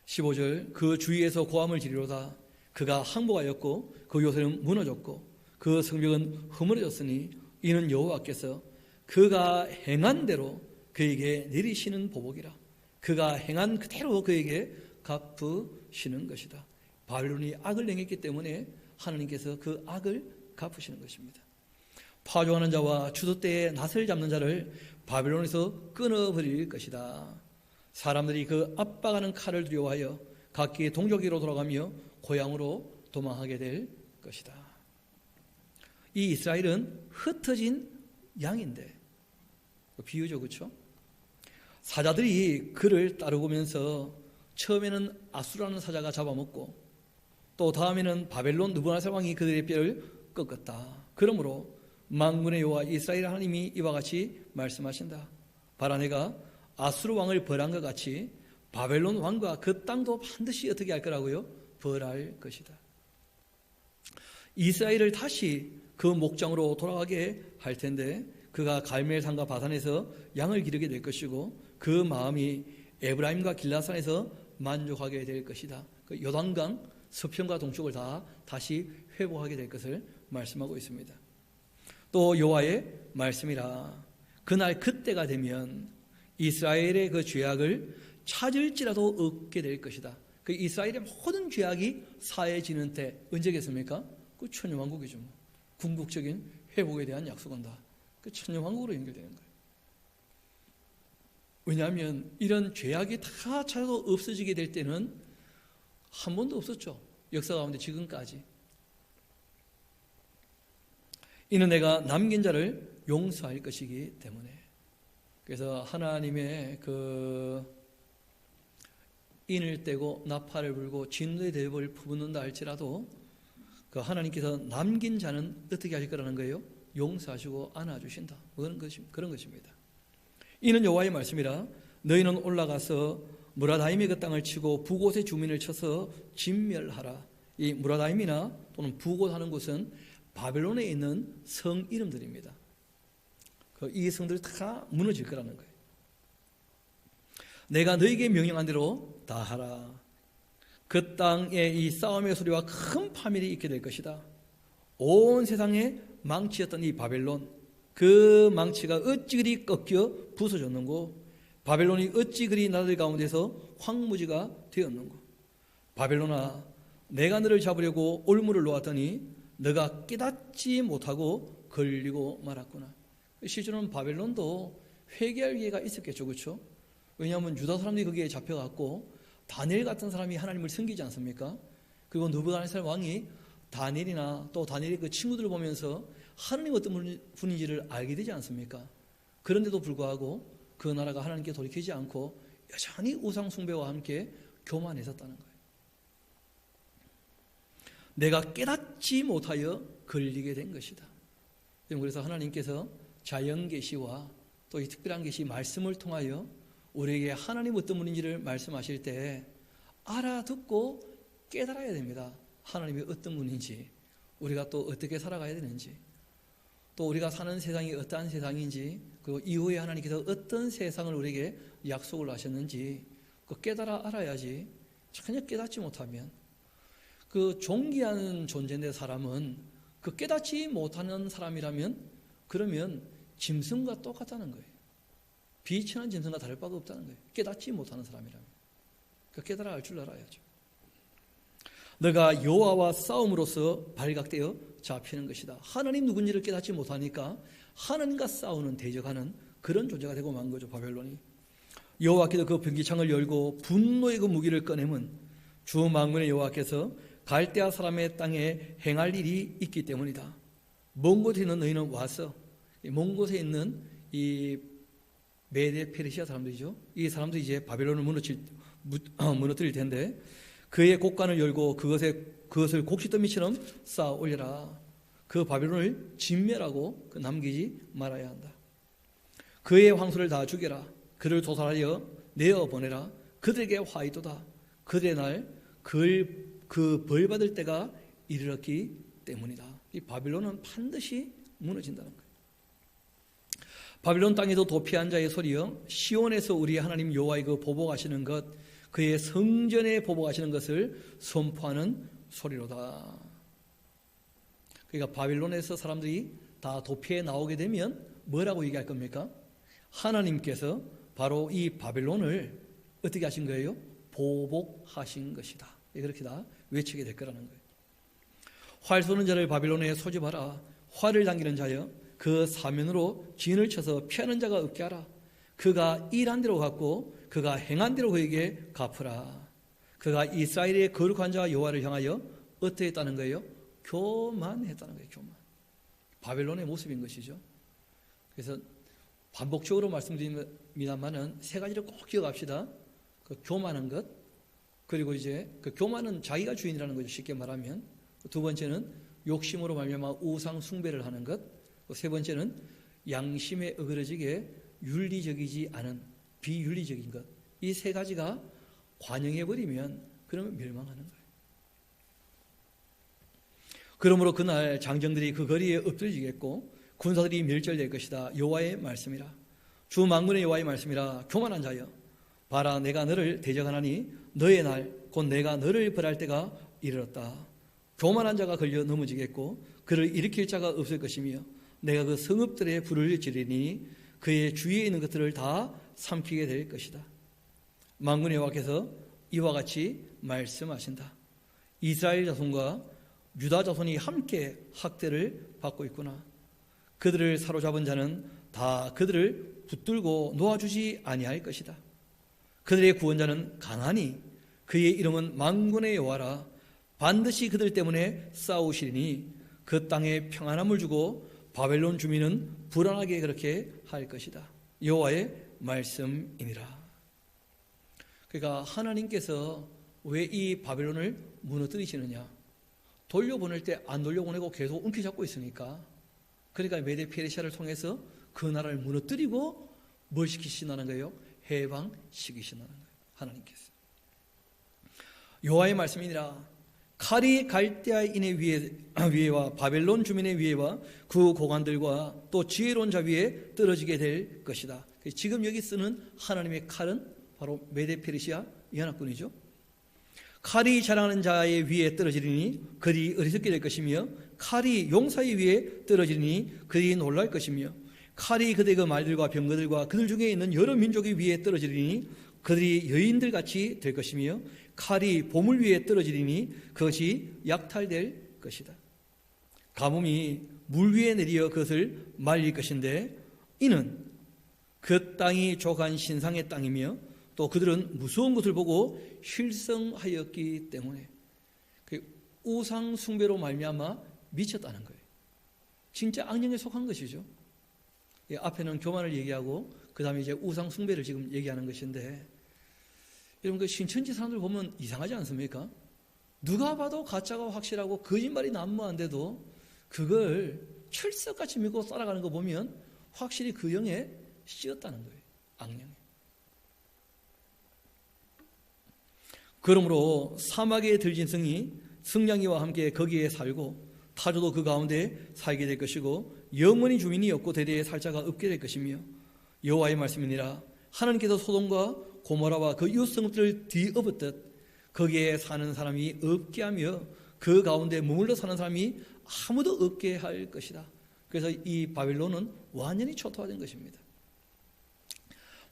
15절, 그 주위에서 고함을 지르로다. 그가 항복하였고 그 요새는 무너졌고 그 성벽은 허물어졌으니 이는 여호와께서 그가 행한 대로 그에게 내리시는 보복이라. 그가 행한 그대로 그에게 갚으시는 것이다. 바빌론이 악을 행했기 때문에 하나님께서 그 악을 갚으시는 것입니다. 파종하는 자와 추수 때에 낫을 잡는 자를 바빌론에서 끊어버릴 것이다. 사람들이 그 압박하는 칼을 두려워하여 각기 동족에게로 돌아가며 고향으로 도망하게 될 것이다. 이 이스라엘은 흩어진 양인데, 비유죠, 그렇죠? 사자들이 그를 따르고면서 처음에는 아수라는 사자가 잡아먹고 또 다음에는 바벨론 느부갓네살 왕이 그들의 뼈를 꺾었다. 그러므로 만군의 여호와 이스라엘 하나님이 이와 같이 말씀하신다. 바라 내가 아수르 왕을 벌한 것 같이 바벨론 왕과 그 땅도 반드시 어떻게 할 거라고요? 벌할 것이다. 이스라엘을 다시 그 목장으로 돌아가게 할 텐데 그가 갈멜산과 바산에서 양을 기르게 될 것이고 그 마음이 에브라임과 길라산에서 만족하게 될 것이다. 그 요단강 서편과 동쪽을 다 다시 회복하게 될 것을 말씀하고 있습니다. 또 여호와의 말씀이라. 그날 그때가 되면 이스라엘의 그 죄악을 찾을지라도 얻게 될 것이다. 그 이스라엘의 모든 죄악이 사해지는 때 언제겠습니까? 그 천년왕국이죠. 궁극적인 회복에 대한 약속은 다 그 천년왕국으로 연결되는 거예요. 왜냐하면 이런 죄악이 다 찾아도 없어지게 될 때는 한 번도 없었죠. 역사 가운데 지금까지. 이는 내가 남긴 자를 용서할 것이기 때문에. 그래서 하나님의 그 인을 떼고 나팔을 불고 진노의 대접을 품는다 할지라도 그 하나님께서 남긴 자는 어떻게 하실 거라는 거예요? 용서하시고 안아주신다. 그런 것입니다. 이는 여호와의 말씀이라. 너희는 올라가서 무라다임의 그 땅을 치고 부곳의 주민을 쳐서 진멸하라. 이 무라다임이나 또는 부곳 하는 곳은 바벨론에 있는 성 이름들입니다. 이 성들이 다 무너질 거라는 거예요. 내가 너희에게 명령한 대로 다 하라. 그 땅에 이 싸움의 소리와 큰 파멸이 있게 될 것이다. 온 세상에 망치였던 이 바벨론, 그 망치가 어찌 그리 꺾여 부서졌는고, 바벨론이 어찌 그리 나들 가운데서 황무지가 되었는고. 바벨론아, 내가 너를 잡으려고 올무를 놓았더니 너가 깨닫지 못하고 걸리고 말았구나. 실제로는 바벨론도 회개할 기회가 있었겠죠, 그렇죠? 왜냐하면 유다 사람들이 거기에 잡혀갔고 다니엘 같은 사람이 하나님을 섬기지 않습니까? 그리고 느부갓네살 왕이 다니엘이나 또 다니엘의 그 친구들을 보면서 하나님 어떤 분인지를 알게 되지 않습니까? 그런데도 불구하고 그 나라가 하나님께 돌이키지 않고 여전히 우상 숭배와 함께 교만했었다는 거예요. 내가 깨닫지 못하여 걸리게 된 것이다. 그래서 하나님께서 자연 계시와 또 이 특별한 계시 말씀을 통하여 우리에게 하나님 어떤 분인지를 말씀하실 때 알아듣고 깨달아야 됩니다. 하나님이 어떤 분인지, 우리가 또 어떻게 살아가야 되는지, 또 우리가 사는 세상이 어떠한 세상인지, 그리고 이후에 하나님께서 어떤 세상을 우리에게 약속을 하셨는지 그 깨달아 알아야지. 전혀 깨닫지 못하면 그 존귀한 존재인데 사람은 그 깨닫지 못하는 사람이라면 그러면 짐승과 똑같다는 거예요. 비천한 짐승과 다를 바가 없다는 거예요. 깨닫지 못하는 사람이라면. 그 깨달아 알 줄 알아야죠. 너가 여호와와 싸움으로써 발각되어 잡히는 것이다. 하나님 누군지를 깨닫지 못하니까 하나님과 싸우는 대적하는 그런 존재가 되고 만 거죠, 바벨론이. 여호와께서 그 변기창을 열고 분노의 그 무기를 꺼내면 주 만군의 여호와께서 갈대아 사람의 땅에 행할 일이 있기 때문이다. 먼 곳에 있는 너희는 와서, 먼 곳에 있는 이 메데 페르시아 사람들이죠. 이 사람들이 이제 바벨론을 무너뜨릴 텐데 그의 곡간을 열고 그것을 곡식더미처럼 쌓아 올려라. 그 바벨론을 진멸하고 남기지 말아야 한다. 그의 황소를 다 죽여라. 그를 도살하여 내어 보내라. 그들에게 화이도다. 그들의 날 그 벌 받을 때가 이르렀기 때문이다. 이 바벨론은 반드시 무너진다는 거예요. 바벨론 땅에도 도피한 자의 소리여, 시온에서 우리 하나님 여호와의 그 보복하시는 것, 그의 성전에 보복하시는 것을 선포하는 소리로다. 그러니까 바벨론에서 사람들이 다 도피해 나오게 되면 뭐라고 얘기할 겁니까? 하나님께서 바로 이 바벨론을 어떻게 하신 거예요? 보복하신 것이다. 그렇게 다 외치게 될 거라는 거예요. 활 쏘는 자를 바벨론에 소집하라. 활을 당기는 자여, 그 사면으로 진을 쳐서 피하는 자가 없게 하라. 그가 일한 대로 갚고 그가 행한 대로 그에게 갚으라. 그가 이스라엘의 거룩한 자 여호와를 향하여 어떻게 했다는 거예요? 교만했다는 거예요. 교만. 바벨론의 모습인 것이죠. 그래서 반복적으로 말씀드립니다만은 세 가지를 꼭 기억합시다. 그 교만한 것, 그리고 이제 그 교만은 자기가 주인이라는 거죠. 쉽게 말하면. 두 번째는 욕심으로 말미암아 우상 숭배를 하는 것. 세 번째는 양심에 어그러지게 윤리적이지 않은 비윤리적인 것. 이 세 가지가 관영해버리면 그러면 멸망하는 거예요. 그러므로 그날 장정들이 그 거리에 엎드려지겠고 군사들이 멸절될 것이다. 여호와의 말씀이라. 주 만군의 여호와의 말씀이라. 교만한 자여, 봐라, 내가 너를 대적하나니 너의 날 곧 내가 너를 벌할 때가 이르렀다. 교만한 자가 걸려 넘어지겠고 그를 일으킬 자가 없을 것이며 내가 그 성읍들의 불을 지르니 그의 주위에 있는 것들을 다 삼키게 될 것이다. 만군의 여호와께서 이와 같이 말씀하신다. 이스라엘 자손과 유다 자손이 함께 학대를 받고 있구나. 그들을 사로잡은 자는 다 그들을 붙들고 놓아주지 아니할 것이다. 그들의 구원자는 강하니 그의 이름은 만군의 여호와라. 반드시 그들 때문에 싸우시리니 그 땅에 평안함을 주고 바벨론 주민은 불안하게 그렇게 할 것이다. 여호와의 말씀이니라. 그러니까 하나님께서 왜 이 바벨론을 무너뜨리시느냐? 돌려보낼 때 안 돌려보내고 계속 움켜잡고 있으니까. 그러니까 메데 페르시아를 통해서 그 나라를 무너뜨리고 뭘 시키신다는 거예요? 해방시키신다는 거예요. 하나님께서. 여호와의 말씀이니라. 칼이 갈대아인의 위에와 바벨론 주민의 위에와 그 고관들과 또 지혜로운 자 위에 떨어지게 될 것이다. 지금 여기 쓰는 하나님의 칼은 바로 메데 페르시아 연합군이죠. 칼이 자라는 자의 위에 떨어지리니 그들이 어리석게 될 것이며 칼이 용사의 위에 떨어지리니 그들이 놀랄 것이며 칼이 그들의 그 말들과 병거들과 그들 중에 있는 여러 민족의 위에 떨어지리니 그들이 여인들같이 될 것이며 칼이 보물 위에 떨어지리니 그것이 약탈될 것이다. 가뭄이 물 위에 내리어 그것을 말릴 것인데 이는 그 땅이 족한 신상의 땅이며 또 그들은 무서운 것을 보고 실성하였기 때문에 우상 숭배로 말미암아 미쳤다는 거예요. 진짜 악령에 속한 것이죠. 앞에는 교만을 얘기하고 그 다음에 이제 우상 숭배를 지금 얘기하는 것인데 여러분 그 신천지 사람들 보면 이상하지 않습니까? 누가 봐도 가짜가 확실하고 거짓말이 난무한데도 그걸 철석같이 믿고 살아가는 거 보면 확실히 그 영에 씌었다는 거예요. 악령에. 그러므로 사막에 들진 성이 승냥이와 함께 거기에 살고 타조도 그 가운데 살게 될 것이고 영원히 주민이 없고 대대에 살 자가 없게 될 것이며 여호와의 말씀이니라. 하나님께서 소돔과 고모라와 그 이웃 성읍들을 뒤엎었듯 거기에 사는 사람이 없게 하며 그 가운데 머물러 사는 사람이 아무도 없게 할 것이다. 그래서 이 바벨론은 완전히 초토화된 것입니다.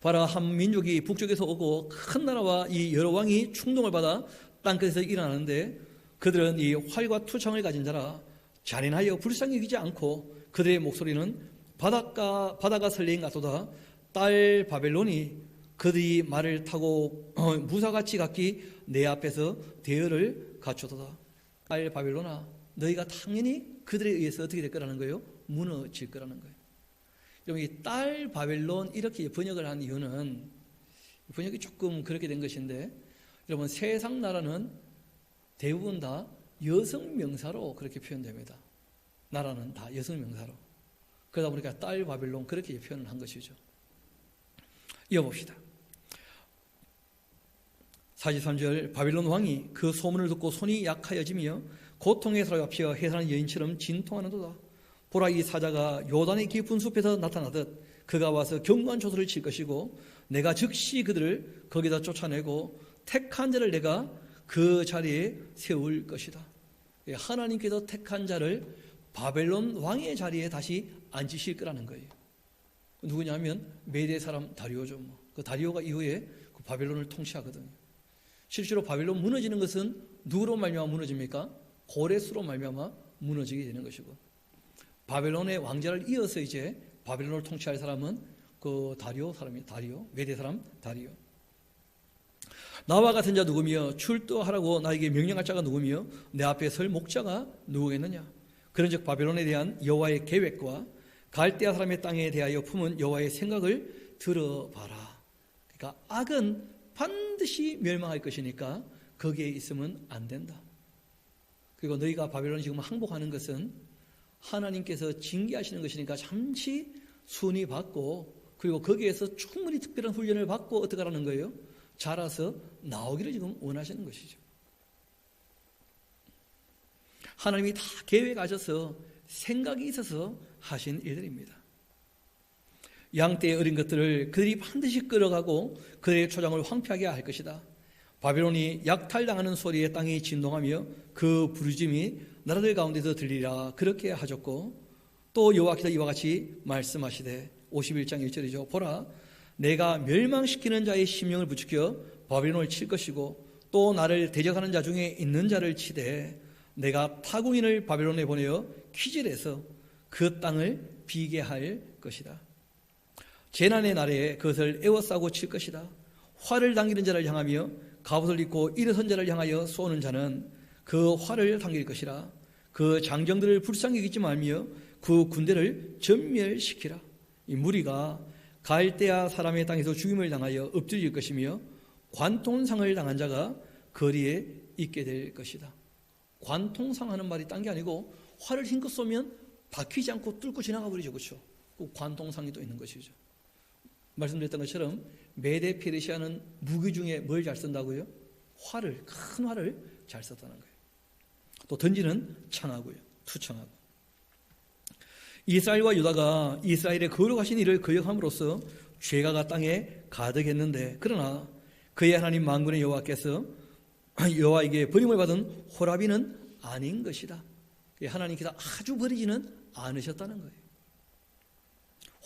봐라, 한 민족이 북쪽에서 오고 큰 나라와 이 여러 왕이 충동을 받아 땅끝에서 일어나는데 그들은 이 활과 투창을 가진 자라 잔인하여 불쌍히 여기지 않고 그들의 목소리는 바다가 설레인 같도다. 딸 바벨론이 그들이 말을 타고 무사같이 갔기 내 앞에서 대열을 갖추도다. 딸 바벨론아, 너희가 당연히 그들에 의해서 어떻게 될 거라는 거예요? 무너질 거라는 거예요. 여러분, 이 딸 바벨론 이렇게 번역을 한 이유는 번역이 조금 그렇게 된 것인데 여러분 세상 나라는 대부분 다 여성 명사로 그렇게 표현됩니다. 나라는 다 여성 명사로. 그러다 보니까 딸 바벨론 그렇게 표현을 한 것이죠. 이어봅시다. 43절 바벨론 왕이 그 소문을 듣고 손이 약하여지며 고통에 사로잡혀 해산한 여인처럼 진통하는도다. 보라, 이 사자가 요단의 깊은 숲에서 나타나듯 그가 와서 견고한 조소를 칠 것이고 내가 즉시 그들을 거기다 쫓아내고 택한 자를 내가 그 자리에 세울 것이다. 하나님께서 택한 자를 바벨론 왕의 자리에 다시 앉히실 거라는 거예요. 누구냐면 메대 사람 다리오죠. 그 다리오가 이후에 그 바벨론을 통치하거든요. 실제로 바벨론 무너지는 것은 누구로 말미암아 무너집니까? 고레스로 말미암아 무너지게 되는 것이고 바벨론의 왕자를 이어서 이제 바벨론을 통치할 사람은 그 다리오 사람이 다리오 메대 사람 다리오. 나와 같은 자 누구며 출두하라고 나에게 명령할 자가 누구며 내 앞에 설 목자가 누구겠느냐. 그런즉 바벨론에 대한 여호와의 계획과 갈대아 사람의 땅에 대하여 품은 여호와의 생각을 들어봐라. 그러니까 악은 반드시 멸망할 것이니까 거기에 있으면 안 된다. 그리고 너희가 바벨론을 지금 항복하는 것은 하나님께서 징계하시는 것이니까 잠시 순위 받고, 그리고 거기에서 충분히 특별한 훈련을 받고 어떻게 하라는 거예요? 자라서 나오기를 지금 원하시는 것이죠. 하나님이 다 계획하셔서 생각이 있어서 하신 일들입니다. 양떼의 어린 것들을 그들이 반드시 끌어가고 그들의 초장을 황폐하게 할 것이다. 바벨론이 약탈당하는 소리에 땅이 진동하며 그 부르짐이 나라들 가운데서 들리라. 그렇게 하셨고, 또 여호와께서 이와 같이 말씀하시되 51장 1절이죠. 보라, 내가 멸망시키는 자의 심령을 부추겨 바벨론을 칠 것이고 또 나를 대적하는 자 중에 있는 자를 치되 내가 타국인을 바벨론에 보내어 키질해서 그 땅을 비게 할 것이다. 재난의 날에 그것을 에워싸고 칠 것이다. 활을 당기는 자를 향하며 갑옷을 입고 일어선 자를 향하여 쏘는 자는 그 활을 당길 것이라. 그 장정들을 불쌍히 여기지 말며 그 군대를 전멸시키라. 이 무리가 갈대아 사람의 땅에서 죽임을 당하여 엎드릴 것이며 관통상을 당한 자가 거리에 있게 될 것이다. 관통상하는 말이 딴 게 아니고 활을 힘껏 쏘면 박히지 않고 뚫고 지나가 버리죠. 그렇죠? 그 관통상이 또 있는 것이죠. 말씀드렸던 것처럼 메데 페르시아는 무기 중에 뭘 잘 쓴다고요? 활을, 큰 활을 잘 썼다는 거예요. 또 던지는 창하고요. 투창하고. 이스라엘과 유다가 이스라엘의 거룩하신 일을 거역함으로써 죄가 땅에 가득했는데, 그러나 그의 하나님 만군의 여호와께서 여호와에게 버림을 받은 호라비는 아닌 것이다. 하나님께서 아주 버리지는 않으셨다는 거예요.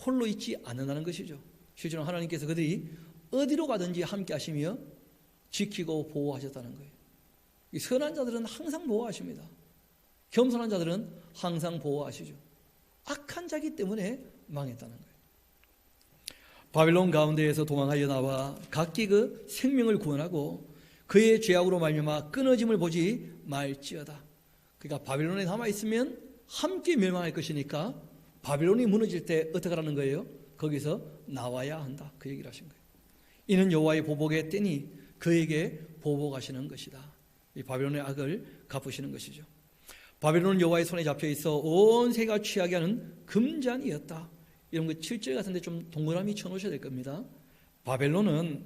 홀로 있지 않는다는 것이죠. 실제로 하나님께서 그들이 어디로 가든지 함께 하시며 지키고 보호하셨다는 거예요. 이 선한 자들은 항상 보호하십니다. 겸손한 자들은 항상 보호하시죠. 악한 자기 때문에 망했다는 거예요. 바벨론 가운데에서 도망하여 나와 각기 그 생명을 구원하고 그의 죄악으로 말미암아 끊어짐을 보지 말지어다. 그러니까 바벨론에 남아있으면 함께 멸망할 것이니까 바벨론이 무너질 때 어떻게 하라는 거예요? 거기서 나와야 한다. 그 얘기를 하신 거예요. 이는 여호와의 보복의 때니 그에게 보복하시는 것이다. 이 바벨론의 악을 갚으시는 것이죠. 바벨론은 여호와의 손에 잡혀 있어 온 세가 취하게 하는 금잔이었다. 이런 거 7절 같은데 좀 동그라미 쳐놓으셔야 될 겁니다. 바벨론은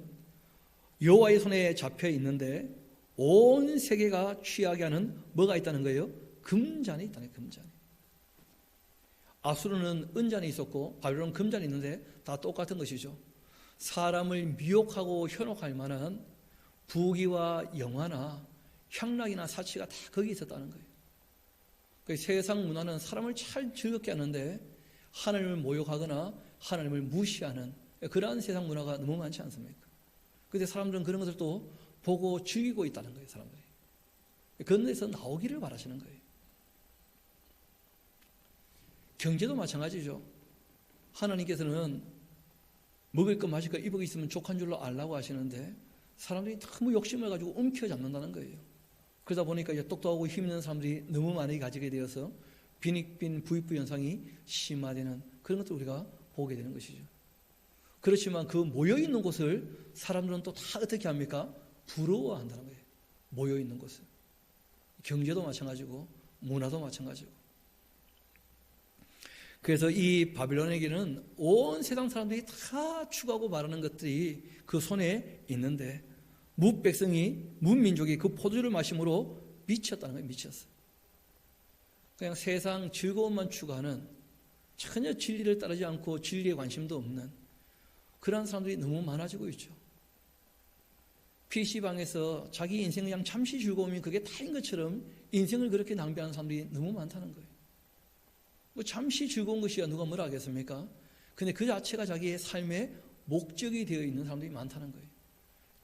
여호와의 손에 잡혀 있는데 온 세계가 취하게 하는 뭐가 있다는 거예요? 금잔이 있다는 거예요. 금잔이. 아수르는 은잔이 있었고 바벨론은 금잔이 있는데 다 똑같은 것이죠. 사람을 미혹하고 현혹할 만한 부귀와 영화나 향락이나 사치가 다 거기 있었다는 거예요. 세상 문화는 사람을 잘 즐겁게 하는데 하나님을 모욕하거나 하나님을 무시하는 그러한 세상 문화가 너무 많지 않습니까? 그런데 사람들은 그런 것을 또 보고 즐기고 있다는 거예요. 사람들이. 그런 데서 나오기를 바라시는 거예요. 경제도 마찬가지죠. 하나님께서는 먹을 것 마실 것 입을 거 있으면 족한 줄로 알라고 하시는데 사람들이 너무 욕심을 가지고 움켜잡는다는 거예요. 그러다 보니까 이제 똑똑하고 힘 있는 사람들이 너무 많이 가지게 되어서 빈익빈 부익부 현상이 심화되는 그런 것도 우리가 보게 되는 것이죠. 그렇지만 그 모여있는 곳을 사람들은 또 다 어떻게 합니까? 부러워한다는 거예요. 모여있는 곳을. 경제도 마찬가지고 문화도 마찬가지고. 그래서 이 바빌론에게는 온 세상 사람들이 다 추구하고 말하는 것들이 그 손에 있는데 뭇백성이 뭇민족이 그 포도주를 마심으로 미쳤다는 거예요. 미쳤어요. 그냥 세상 즐거움만 추구하는 전혀 진리를 따르지 않고 진리에 관심도 없는 그러한 사람들이 너무 많아지고 있죠. PC방에서 자기 인생 그냥 잠시 즐거움이 그게 다인 것처럼 인생을 그렇게 낭비하는 사람들이 너무 많다는 거예요. 뭐 잠시 즐거운 것이야 누가 뭐라 하겠습니까? 근데 그 자체가 자기의 삶의 목적이 되어 있는 사람들이 많다는 거예요.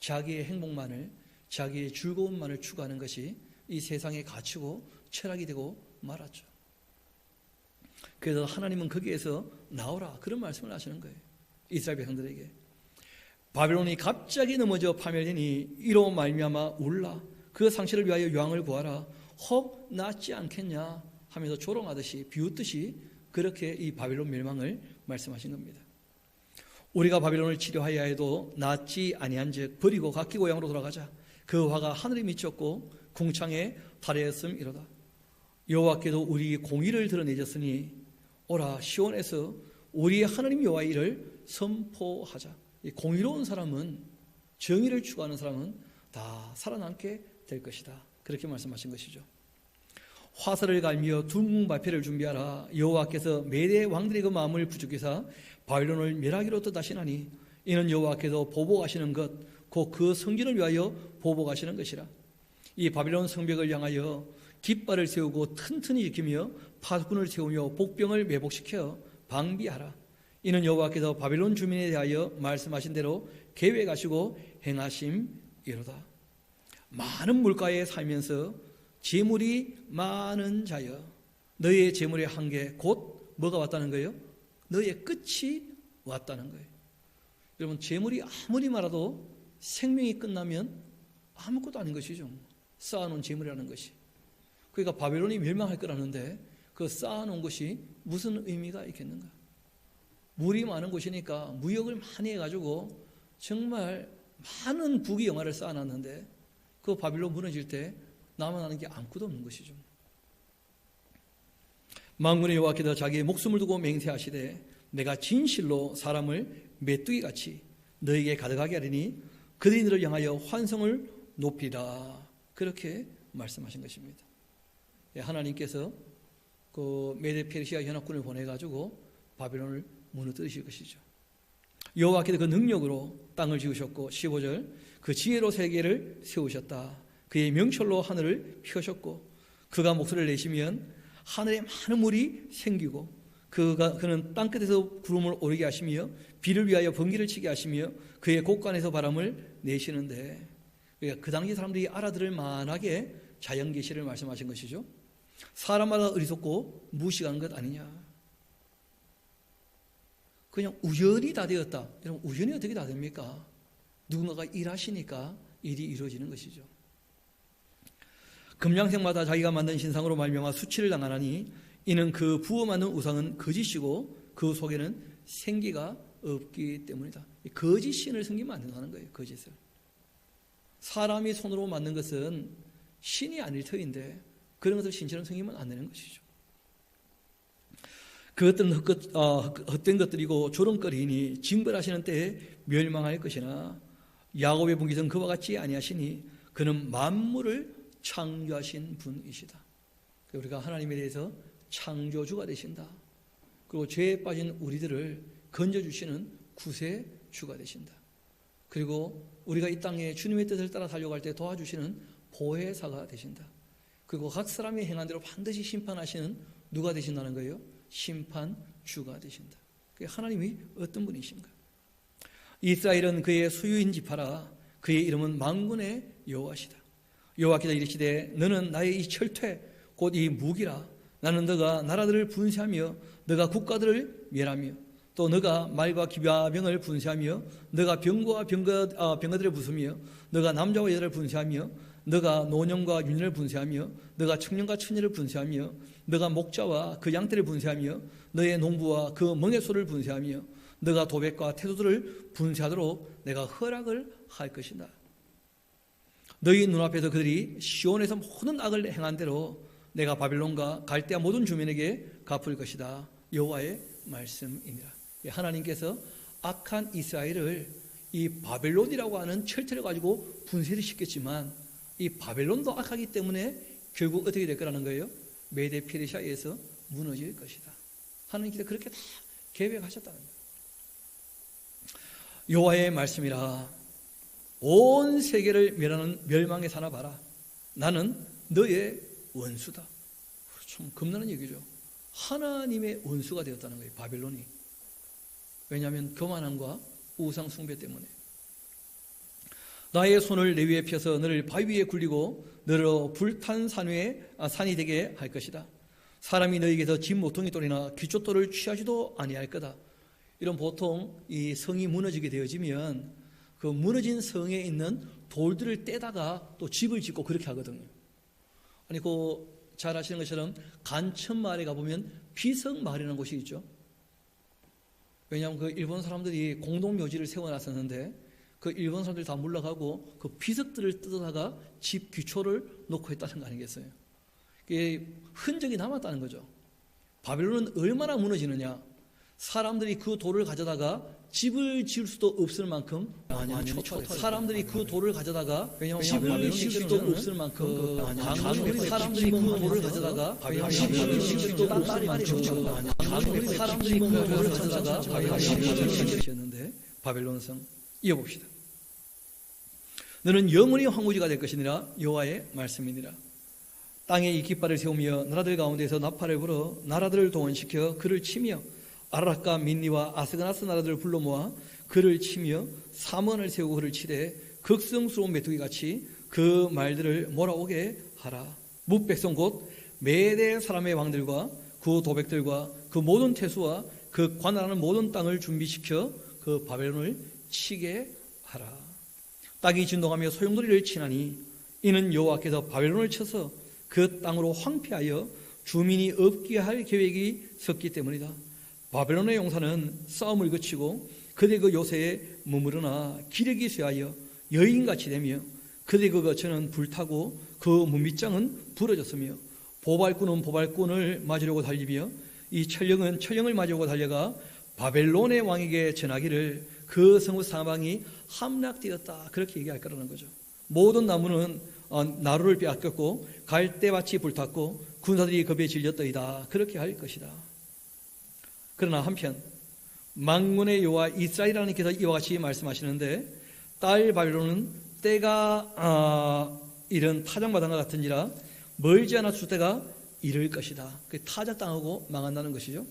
자기의 행복만을, 자기의 즐거움만을 추구하는 것이 이 세상의 가치고 철학이 되고 말았죠. 그래서 하나님은 거기에서 나오라 그런 말씀을 하시는 거예요. 이스라엘 백성들에게. 바벨론이 갑자기 넘어져 파멸되니 이로 말미암아 울라. 그 상실을 위하여 요항을 구하라. 혹 낫지 않겠냐 하면서 조롱하듯이 비웃듯이 그렇게 이 바벨론 멸망을 말씀하신 겁니다. 우리가 바벨론을 치료하여야 해도 낫지 아니한즉 버리고 각기 고향으로 돌아가자. 그 화가 하늘에 미쳤고 궁창에 달하였음이로다. 여호와께도 우리 공의를 드러내셨으니 오라 시온에서 우리 하나님 여호와의 일을 선포하자. 이 공의로운 사람은, 정의를 추구하는 사람은 다 살아남게 될 것이다. 그렇게 말씀하신 것이죠. 화살을 갈며 둥발패를 준비하라. 여호와께서 메대 왕들의 그 마음을 부추기사 바벨론을 멸하기로 뜻하시나니 이는 여호와께서 보복하시는 것 곧 그 성전을 위하여 보복하시는 것이라. 이 바벨론 성벽을 향하여 깃발을 세우고 튼튼히 지키며 파수꾼을 세우며 복병을 매복시켜 방비하라. 이는 여호와께서 바벨론 주민에 대하여 말씀하신 대로 계획하시고 행하심이로다. 많은 물가에 살면서 재물이 많은 자여, 너의 재물의 한계 곧 뭐가 왔다는 거예요? 너의 끝이 왔다는 거예요. 여러분, 재물이 아무리 많아도 생명이 끝나면 아무것도 아닌 것이죠. 쌓아놓은 재물이라는 것이. 그러니까 바벨론이 멸망할 거라는데 그 쌓아놓은 것이 무슨 의미가 있겠는가? 물이 많은 곳이니까 무역을 많이 해가지고 정말 많은 부귀 영화를 쌓아놨는데 그 바벨론 무너질 때 남아나는 게 아무것도 없는 것이죠. 만군의 여호와께서 자기의 목숨을 두고 맹세하시되 내가 진실로 사람을 메뚜기같이 너에게 가득하게 하리니 그들이 너를 향하여 환성을 높이라. 그렇게 말씀하신 것입니다. 하나님께서 그 메데 페르시아 연합군을 보내가지고 바벨론을 무너뜨리실 것이죠. 여호와께서 그 능력으로 땅을 지으셨고 15절 그 지혜로 세계를 세우셨다. 그의 명철로 하늘을 펴셨고 그가 목소리를 내시면 하늘에 많은 물이 생기고 그는 땅끝에서 구름을 오르게 하시며 비를 위하여 번개를 치게 하시며 그의 곳간에서 바람을 내시는데, 그러니까 그 당시 사람들이 알아들을 만하게 자연 계시를 말씀하신 것이죠. 사람마다 어리석고 무식한 것 아니냐. 그냥 우연히 다 되었다. 여러분, 우연히 어떻게 다 됩니까? 누군가가 일하시니까 일이 이루어지는 것이죠. 금양색마다 자기가 만든 신상으로 말미암아 수치를 당하나니 이는 그 부어 만든 우상은 거짓이고 그 속에는 생기가 없기 때문이다. 거짓 신을 섬기면 안 된다는 거예요. 거짓을. 사람이 손으로 만든 것은 신이 아닐 터인데 그런 것을 신처럼 섬기면 안 되는 것이죠. 그것들은 헛된 것들이고 조롱거리니 징벌하시는 때에 멸망할 것이나 야곱의 분깃은 그와 같이 아니하시니 그는 만물을 창조하신 분이시다. 우리가 하나님에 대해서 창조주가 되신다. 그리고 죄에 빠진 우리들을 건져주시는 구세주가 되신다. 그리고 우리가 이 땅에 주님의 뜻을 따라 달려갈 때 도와주시는 보혜사가 되신다. 그리고 각 사람이 행한 대로 반드시 심판하시는 누가 되신다는 거예요? 심판주가 되신다. 그게 하나님이 어떤 분이신가? 이스라엘은 그의 소유인 지파라. 그의 이름은 만군의 여호와시다. 여호와께서 이르시되 너는 나의 이 철퇴 곧 이 무기라. 나는 너가 나라들을 분쇄하며 너가 국가들을 멸하며 또 너가 말과 기병을 분쇄하며 너가 병거와 병거들을 부수며 너가 남자와 여자를 분쇄하며 너가 노년과 유년을 분쇄하며 너가 청년과 처녀를 분쇄하며 너가 목자와 그 양떼를 분쇄하며 너의 농부와 그 멍에소를 분쇄하며 너가 도백과 태소들을 분쇄하도록 내가 허락을 할 것이다. 너희 눈앞에서 그들이 시온에서 모든 악을 행한 대로 내가 바벨론과 갈대아 모든 주민에게 갚을 것이다. 여호와의 말씀이니라. 하나님께서 악한 이스라엘을 이 바벨론이라고 하는 철퇴를 가지고 분쇄를 시켰지만 이 바벨론도 악하기 때문에 결국 어떻게 될 거라는 거예요? 메데 페르시아에서 무너질 것이다. 하나님께서 그렇게 다 계획하셨다는 거예요. 여호와의 말씀이라. 온 세계를 멸하는 멸망의 사나 봐라. 나는 너의 원수다. 참 겁나는 얘기죠. 하나님의 원수가 되었다는 거예요. 바벨론이. 왜냐하면 교만함과 우상 숭배 때문에. 나의 손을 내 위에 펴서 너를 바위 위에 굴리고 너로 불탄 산이 되게 할 것이다. 사람이 너에게서 집 모퉁이 돌이나 귀족돌을 취하지도 아니할 거다. 이런 보통 이 성이 무너지게 되어지면 그 무너진 성에 있는 돌들을 떼다가 또 집을 짓고 그렇게 하거든요. 아니, 잘 아시는 것처럼 간천마을에 가보면 비석마을이라는 곳이 있죠. 왜냐하면 그 일본 사람들이 공동묘지를 세워놨었는데 그 일본 사람들이 다 물러가고 그 비석들을 뜯어다가 집 기초를 놓고 했다는 거 아니겠어요? 그게 흔적이 남았다는 거죠. 바벨론은 얼마나 무너지느냐. 사람들이 그 돌을 가져다가 집을 지을 수도 없을 만큼 완전히 초토화됐어요. 사람들이 그 돌을 가져다가 집을 지을 수도 없을 만큼 사람들이 그 돌을 가져다가 집을 지을 수도 없을 만큼 사람들이 그 돌을 가져다가 집을 지었는데 바벨론 성 이어봅시다. 너는 영원히 황무지가 될 것이니라 여호와의 말씀이니라. 땅에 이 깃발을 세우며 나라들 가운데서 나팔을 불어 나라들을 동원시켜 그를 치며 아라락과 민니와 아스그나스 나라들을 불러 모아 그를 치며 사먼을 세우고 그를 치되 극성스러운 메뚜기같이 그 말들을 몰아오게 하라. 뭇백성 곧 메대 사람의 왕들과 그 도백들과 그 모든 태수와 그 관할하는 모든 땅을 준비시켜 그 바벨론을 치게 하라. 땅이 진동하며 소용돌이를 치나니 이는 여호와께서 바벨론을 쳐서 그 땅으로 황폐하여 주민이 없게 할 계획이 섰기 때문이다. 바벨론의 용사는 싸움을 거치고 그대 그 요새에 머무르나 기력이 쇠하여 여인같이 되며 그대 그 거처는 불타고 그 문빗장은 부러졌으며 보발꾼은 보발꾼을 맞으려고 달리며 이 천령은 천령을 맞으려고 달려가 바벨론의 왕에게 전하기를 그 성읍 사방이 함락되었다. 그렇게 얘기할 거라는 거죠. 모든 나무는 나루를 빼앗겼고 갈대밭이 불탔고 군사들이 겁에 질렸더이다. 그렇게 할 것이다. 그러나 한편 만군의 여호와 이스라엘 하나님께서 이와 같이 말씀하시는데 딸 바벨론은 때가 이른 타작마당과 같은지라 멀지 않아 주 때가 이를 것이다. 타작당하고 망한다는 것이죠.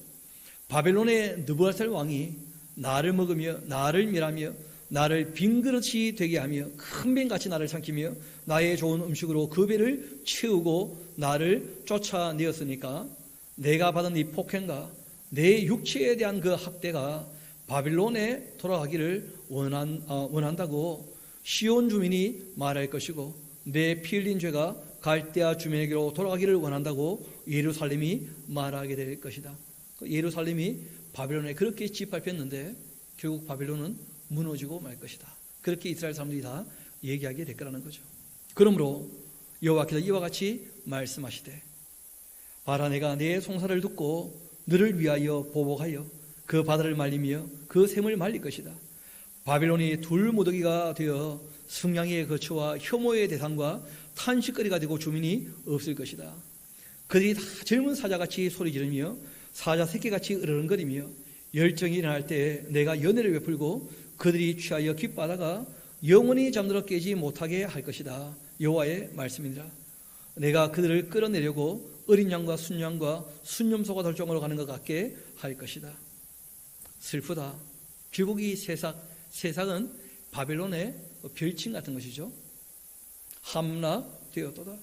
바벨론의 느부갓네살 왕이 나를 먹으며 나를 멸하며 나를 빈 그릇이 되게 하며 큰 뱀같이 나를 삼키며 나의 좋은 음식으로 그 배를 채우고 나를 쫓아내었으니까 내가 받은 이 폭행과 내 육체에 대한 그 학대가 바빌론에 돌아가기를 원한다고 시온 주민이 말할 것이고 내 피 흘린 죄가 갈대아 주민에게로 돌아가기를 원한다고 예루살렘이 말하게 될 것이다. 예루살렘이 바빌론에 그렇게 짓밟혔는데 결국 바빌론은 무너지고 말 것이다. 그렇게 이스라엘 사람들이 다 얘기하게 될 거라는 거죠. 그러므로 여호와께서 이와 같이 말씀하시되 봐라 내가 내 송사를 듣고 너를 위하여 보복하여 그 바다를 말리며 그 샘을 말릴 것이다. 바빌론이 둘무더기가 되어 승냥이의 거처와 혐오의 대상과 탄식거리가 되고 주민이 없을 것이다. 그들이 다 젊은 사자같이 소리 지르며 사자 새끼같이 으르렁거리며 열정이 일어날 때 내가 연회를 베풀고 그들이 취하여 기뻐하다가 영원히 잠들어 깨지 못하게 할 것이다. 여호와의 말씀이니라. 내가 그들을 끌어내려고 어린 양과 순양과 순념소가 덜정으로 가는 것 같게 할 것이다. 슬프다. 결국 이 세상은 바벨론의 별칭 같은 것이죠. 함락되었도다.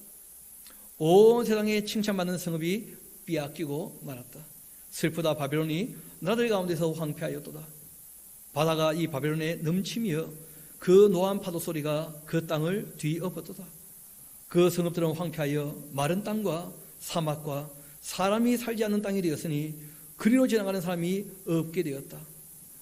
온 세상에 칭찬받는 성읍이 빼앗기고 말았다. 슬프다. 바벨론이 나라들 가운데서 황폐하였도다. 바다가 이 바벨론에 넘치며 그 노한 파도 소리가 그 땅을 뒤엎었도다. 그 성읍들은 황폐하여 마른 땅과 사막과 사람이 살지 않는 땅이 되었으니 그리로 지나가는 사람이 없게 되었다.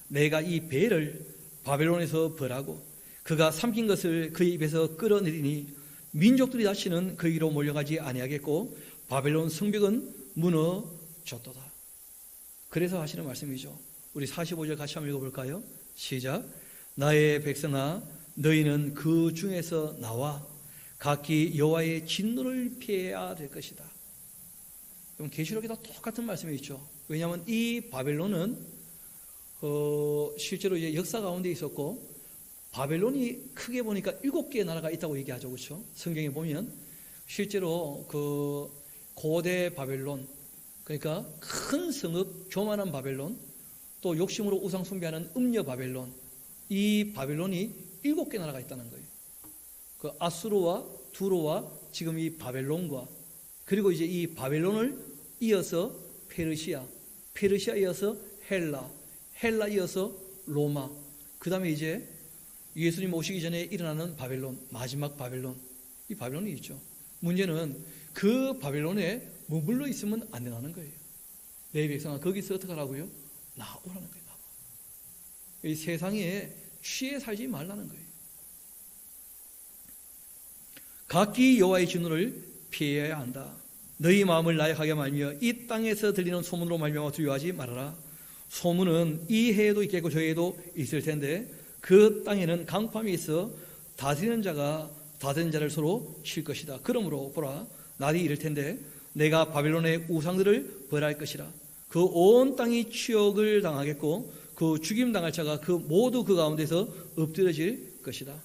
내가 이 배를 바벨론에서 벌하고 그가 삼킨 것을 그의 입에서 끌어내리니 민족들이 다시는 그에게로 몰려가지 아니하겠고 바벨론 성벽은 무너졌도다. 그래서 하시는 말씀이죠. 우리 45절 같이 한번 읽어볼까요? 시작. 나의 백성아 너희는 그 중에서 나와 각기 여호와의 진노를 피해야 될 것이다. 그럼 계시록에도 똑같은 말씀이 있죠. 왜냐하면 이 바벨론은 실제로 이제 역사 가운데 있었고 바벨론이 크게 보니까 7개의 나라가 있다고 얘기하죠. 그렇죠? 성경에 보면 실제로 그 고대 바벨론, 그러니까 큰 성읍, 교만한 바벨론, 또 욕심으로 우상 숭배하는 음녀 바벨론, 이 바벨론이 7개 나라가 있다는 거예요. 그 아수르와 두로와 지금 이 바벨론과 그리고 이제 이 바벨론을 이어서 페르시아 이어서 헬라 이어서 로마, 그 다음에 이제 예수님 오시기 전에 일어나는 바벨론, 마지막 바벨론, 이 바벨론이 있죠. 문제는 그 바벨론에 머물러 있으면 안 된다는 거예요. 내 백성아, 거기서 어떻게 하라고요? 나오라는 거예요. 나와. 이 세상에 취해 살지 말라는 거예요. 각기 여호와의 진노를 피해야 한다. 너희 마음을 나약하게 말며 이 땅에서 들리는 소문으로 말미암아 두려워하지 말아라. 소문은 이 해에도 있겠고 저 해에도 있을 텐데 그 땅에는 강팜이 있어 다스리는 자가 다스리는 자를 서로 칠 것이다. 그러므로 보라, 날이 이를 텐데 내가 바벨론의 우상들을 벌할 것이라. 그 온 땅이 치욕을 당하겠고 그 죽임 당할 자가 모두 그 가운데서 엎드려질 것이다.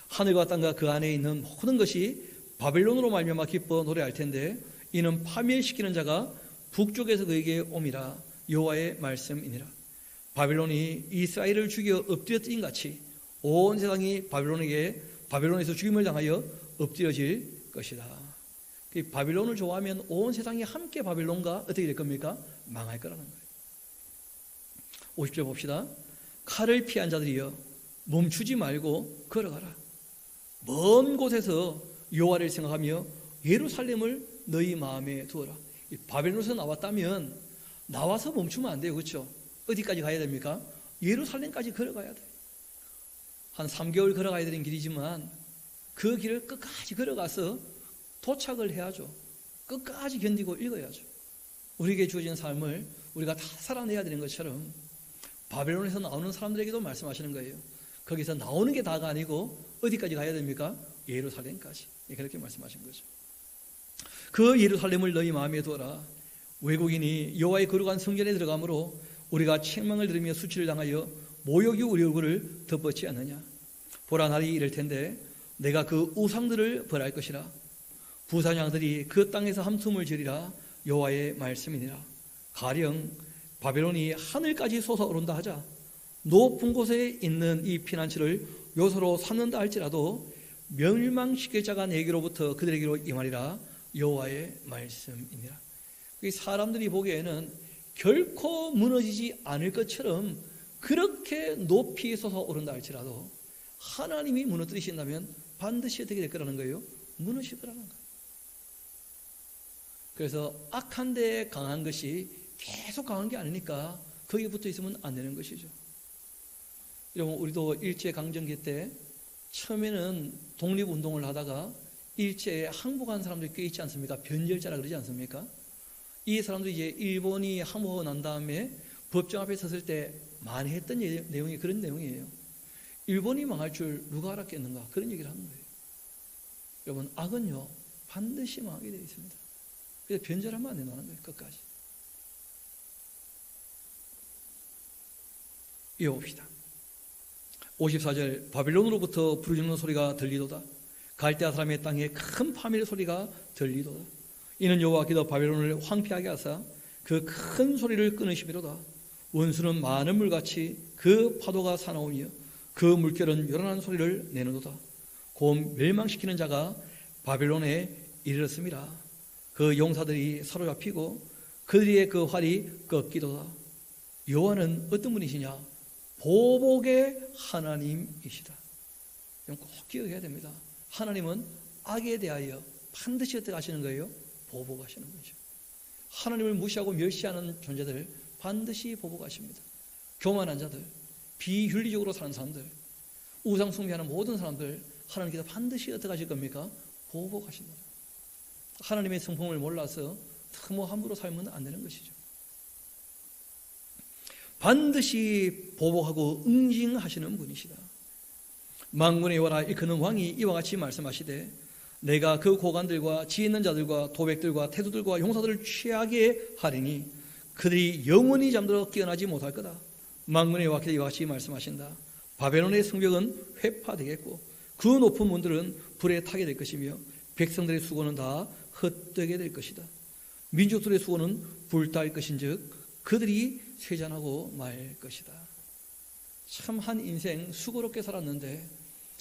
하늘과 땅과 그 안에 있는 모든 것이 바벨론으로 말미암아 기뻐 노래할 텐데 이는 파멸시키는 자가 북쪽에서 그에게 옴이라. 여호와의 말씀이니라. 바벨론이 이스라엘을 죽여 엎드려뜨린 같이 온 세상이 바벨론에서 죽임을 당하여 엎드려질 것이다. 바벨론을 좋아하면 온 세상이 함께 바벨론과 어떻게 될 겁니까? 망할 거라는 거예요. 50절 봅시다. 칼을 피한 자들이여 멈추지 말고 걸어가라. 먼 곳에서 여호와를 생각하며 예루살렘을 너희 마음에 두어라. 바벨론에서 나왔다면 나와서 멈추면 안 돼요. 그렇죠? 어디까지 가야 됩니까? 예루살렘까지 걸어가야 돼요. 한 3개월 걸어가야 되는 길이지만 그 길을 끝까지 걸어가서 도착을 해야죠. 끝까지 견디고 읽어야죠. 우리에게 주어진 삶을 우리가 다 살아내야 되는 것처럼 바벨론에서 나오는 사람들에게도 말씀하시는 거예요. 거기서 나오는 게 다가 아니고 어디까지 가야 됩니까? 예루살렘까지. 그렇게 말씀하신 거죠. 그 예루살렘을 너희 마음에 두어라. 외국인이 여호와의 거룩한 성전에 들어가므로 우리가 책망을 들으며 수치를 당하여 모욕이 우리 얼굴을 덮었지 않느냐. 보라, 날이 이를 텐데 내가 그 우상들을 벌할 것이라. 부사냥들이 그 땅에서 함tum을 지리라. 여호와의 말씀이니라. 가령 바벨론이 하늘까지 솟아오른다 하자 높은 곳에 있는 이 피난처를 요소로 삼는다 할지라도 멸망시킬 자가 내게로부터 그들에게로 임하리라. 여호와의 말씀이니라. 사람들이 보기에는 결코 무너지지 않을 것처럼 그렇게 높이 솟아오른다 할지라도 하나님이 무너뜨리신다면 반드시 어떻게 될 거라는 거예요? 무너질 거라는 거예요. 그래서 악한 데에 강한 것이 계속 강한 게 아니니까 거기에 붙어 있으면 안 되는 것이죠. 여러분, 우리도 일제강점기 때 처음에는 독립운동을 하다가 일제에 항복한 사람들이 꽤 있지 않습니까? 변절자라 그러지 않습니까? 이 사람들이 이제 일본이 항복하고 난 다음에 법정 앞에 섰을 때 많이 했던 내용이 그런 내용이에요. 일본이 망할 줄 누가 알았겠는가? 그런 얘기를 하는 거예요. 여러분, 악은요 반드시 망하게 되어 있습니다. 그래서 변절하면 안 된다는 거예요. 끝까지. 이어봅시다. 54절. 바빌론으로부터 부르짖는 소리가 들리도다. 갈대아 사람의 땅에 큰 파멸 소리가 들리도다. 이는 여호와께서 바빌론을 황폐하게 하사 그 큰 소리를 끊으시미로다. 원수는 많은 물같이 그 파도가 사나우며 그 물결은 요란한 소리를 내는도다. 곧 멸망시키는 자가 바빌론에 이르렀음이라. 그 용사들이 사로잡히고 그들의 그 활이 꺾이도다. 여호와는 어떤 분이시냐? 보복의 하나님이시다. 이건 꼭 기억해야 됩니다. 하나님은 악에 대하여 반드시 어떻게 하시는 거예요? 보복하시는 거죠. 하나님을 무시하고 멸시하는 존재들 반드시 보복하십니다. 교만한 자들, 비윤리적으로 사는 사람들, 우상 숭배하는 모든 사람들 하나님께서 반드시 어떻게 하실 겁니까? 보복하신다. 하나님의 성품을 몰라서 너무 함부로 살면 안 되는 것이죠. 반드시 보복하고 응징하시는 분이시다. 만군의 여호와라 일컫는 왕이 이와 같이 말씀하시되 내가 그 고관들과 지혜 있는 자들과 도백들과 태도들과 용사들을 취하게 하리니 그들이 영원히 잠들어 깨어나지 못할 거다. 만군의 여호와께서 이와 같이 말씀하신다. 바벨론의 성벽은 회파되겠고 그 높은 문들은 불에 타게 될 것이며 백성들의 수고는 다 헛되게 될 것이다. 민족들의 수고는 불타할 것인즉 그들이 쇠잔하고 말 것이다. 참 한 인생 수고롭게 살았는데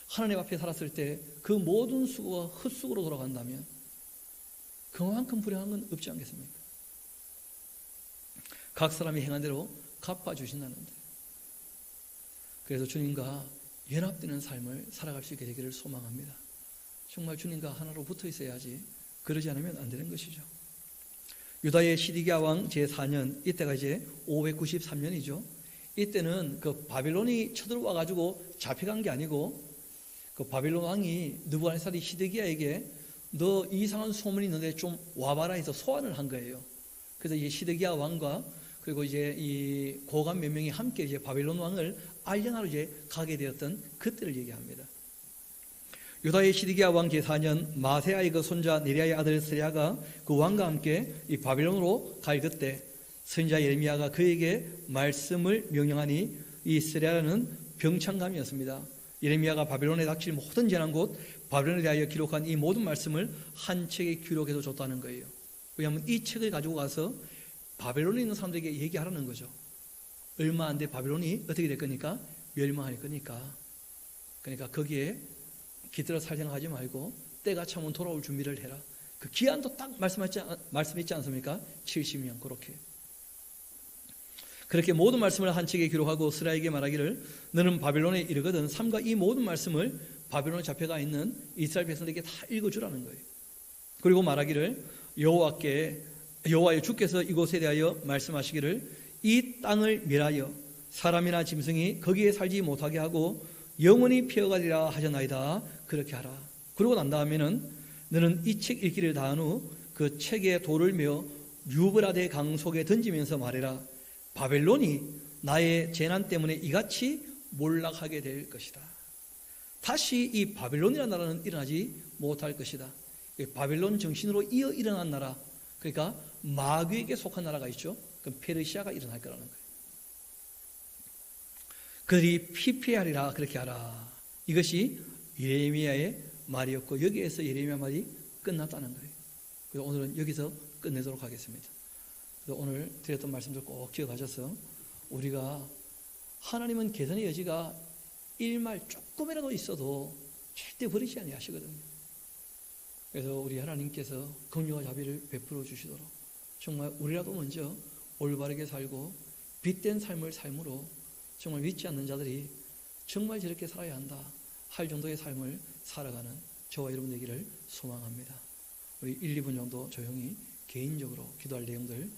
하나님 앞에 살았을 때 그 모든 수고가 헛수고로 돌아간다면 그만큼 불행한 건 없지 않겠습니까? 각 사람이 행한 대로 갚아주신다는데, 그래서 주님과 연합되는 삶을 살아갈 수 있게 되기를 소망합니다. 정말 주님과 하나로 붙어 있어야지 그러지 않으면 안 되는 것이죠. 유다의 시디기야 왕 제4년, 이때가 이제 593년이죠. 이때는 그 바빌론이 쳐들어와 가지고 잡혀간 게 아니고 그 바빌론 왕이 느부갓네살이 시드기야에게 너 이상한 소문이 있는데 좀 와봐라 해서 소환을 한 거예요. 그래서 이제 시드기야 왕과 그리고 이제 이 고관 몇 명이 함께 이제 바빌론 왕을 알려하러 이제 가게 되었던 그때를 얘기합니다. 유다의 시드기야 왕 제4년 마세야의 그 손자 네리야의 아들 스레야가 그 왕과 함께 이 바빌론으로 갈 그때 선지자 예레미야가 그에게 말씀을 명령하니 이 스레야는 병창감이었습니다. 예레미야가 바빌론에 닥칠 모든 재난 곧 바빌론에 대하여 기록한 이 모든 말씀을 한 책에 기록해서 줬다는 거예요. 왜냐하면 이 책을 가지고 가서 바빌론에 있는 사람들에게 얘기하라는 거죠. 얼마 안 돼 바빌론이 어떻게 될 거니까? 멸망할 거니까. 그러니까 거기에 깃들어 살 생각하지 말고 때가 차면 돌아올 준비를 해라. 그 기한도 딱 말씀했지 않습니까? 70년 그렇게 모든 말씀을 한 책에 기록하고 스라에게 말하기를 너는 바빌론에 이르거든 삼가 이 모든 말씀을 바빌론에 잡혀가 있는 이스라엘 백성들에게 다 읽어주라는 거예요. 그리고 말하기를 여호와의 주께서 이곳에 대하여 말씀하시기를 이 땅을 멸하여 사람이나 짐승이 거기에 살지 못하게 하고 영원히 피어가리라 하셨나이다. 그렇게 하라. 그러고 난 다음에는 너는 이 책 읽기를 다한 후 그 책에 돌을 메어 유브라데 강 속에 던지면서 말해라. 바벨론이 나의 재난 때문에 이같이 몰락하게 될 것이다. 다시 이 바벨론이라는 나라는 일어나지 못할 것이다. 바벨론 정신으로 이어 일어난 나라, 그러니까 마귀에게 속한 나라가 있죠. 그럼 페르시아가 일어날 거라는 거예요. 그들이 피폐하리라. 그렇게 하라. 이것이 예레미야의 말이었고 여기에서 예레미야 말이 끝났다는 거예요. 그래서 오늘은 여기서 끝내도록 하겠습니다. 그래서 오늘 드렸던 말씀들 꼭 기억하셔서 우리가 하나님은 개선의 여지가 일말 조금이라도 있어도 절대 버리지 아니하시거든요. 그래서 우리 하나님께서 긍휼과 자비를 베풀어 주시도록 정말 우리라도 먼저 올바르게 살고 빛된 삶을 삶으로 정말 믿지 않는 자들이 정말 저렇게 살아야 한다 할 정도의 삶을 살아가는 저와 여러분 되기를 소망합니다. 우리 1, 2분 정도 조용히 개인적으로 기도할 내용들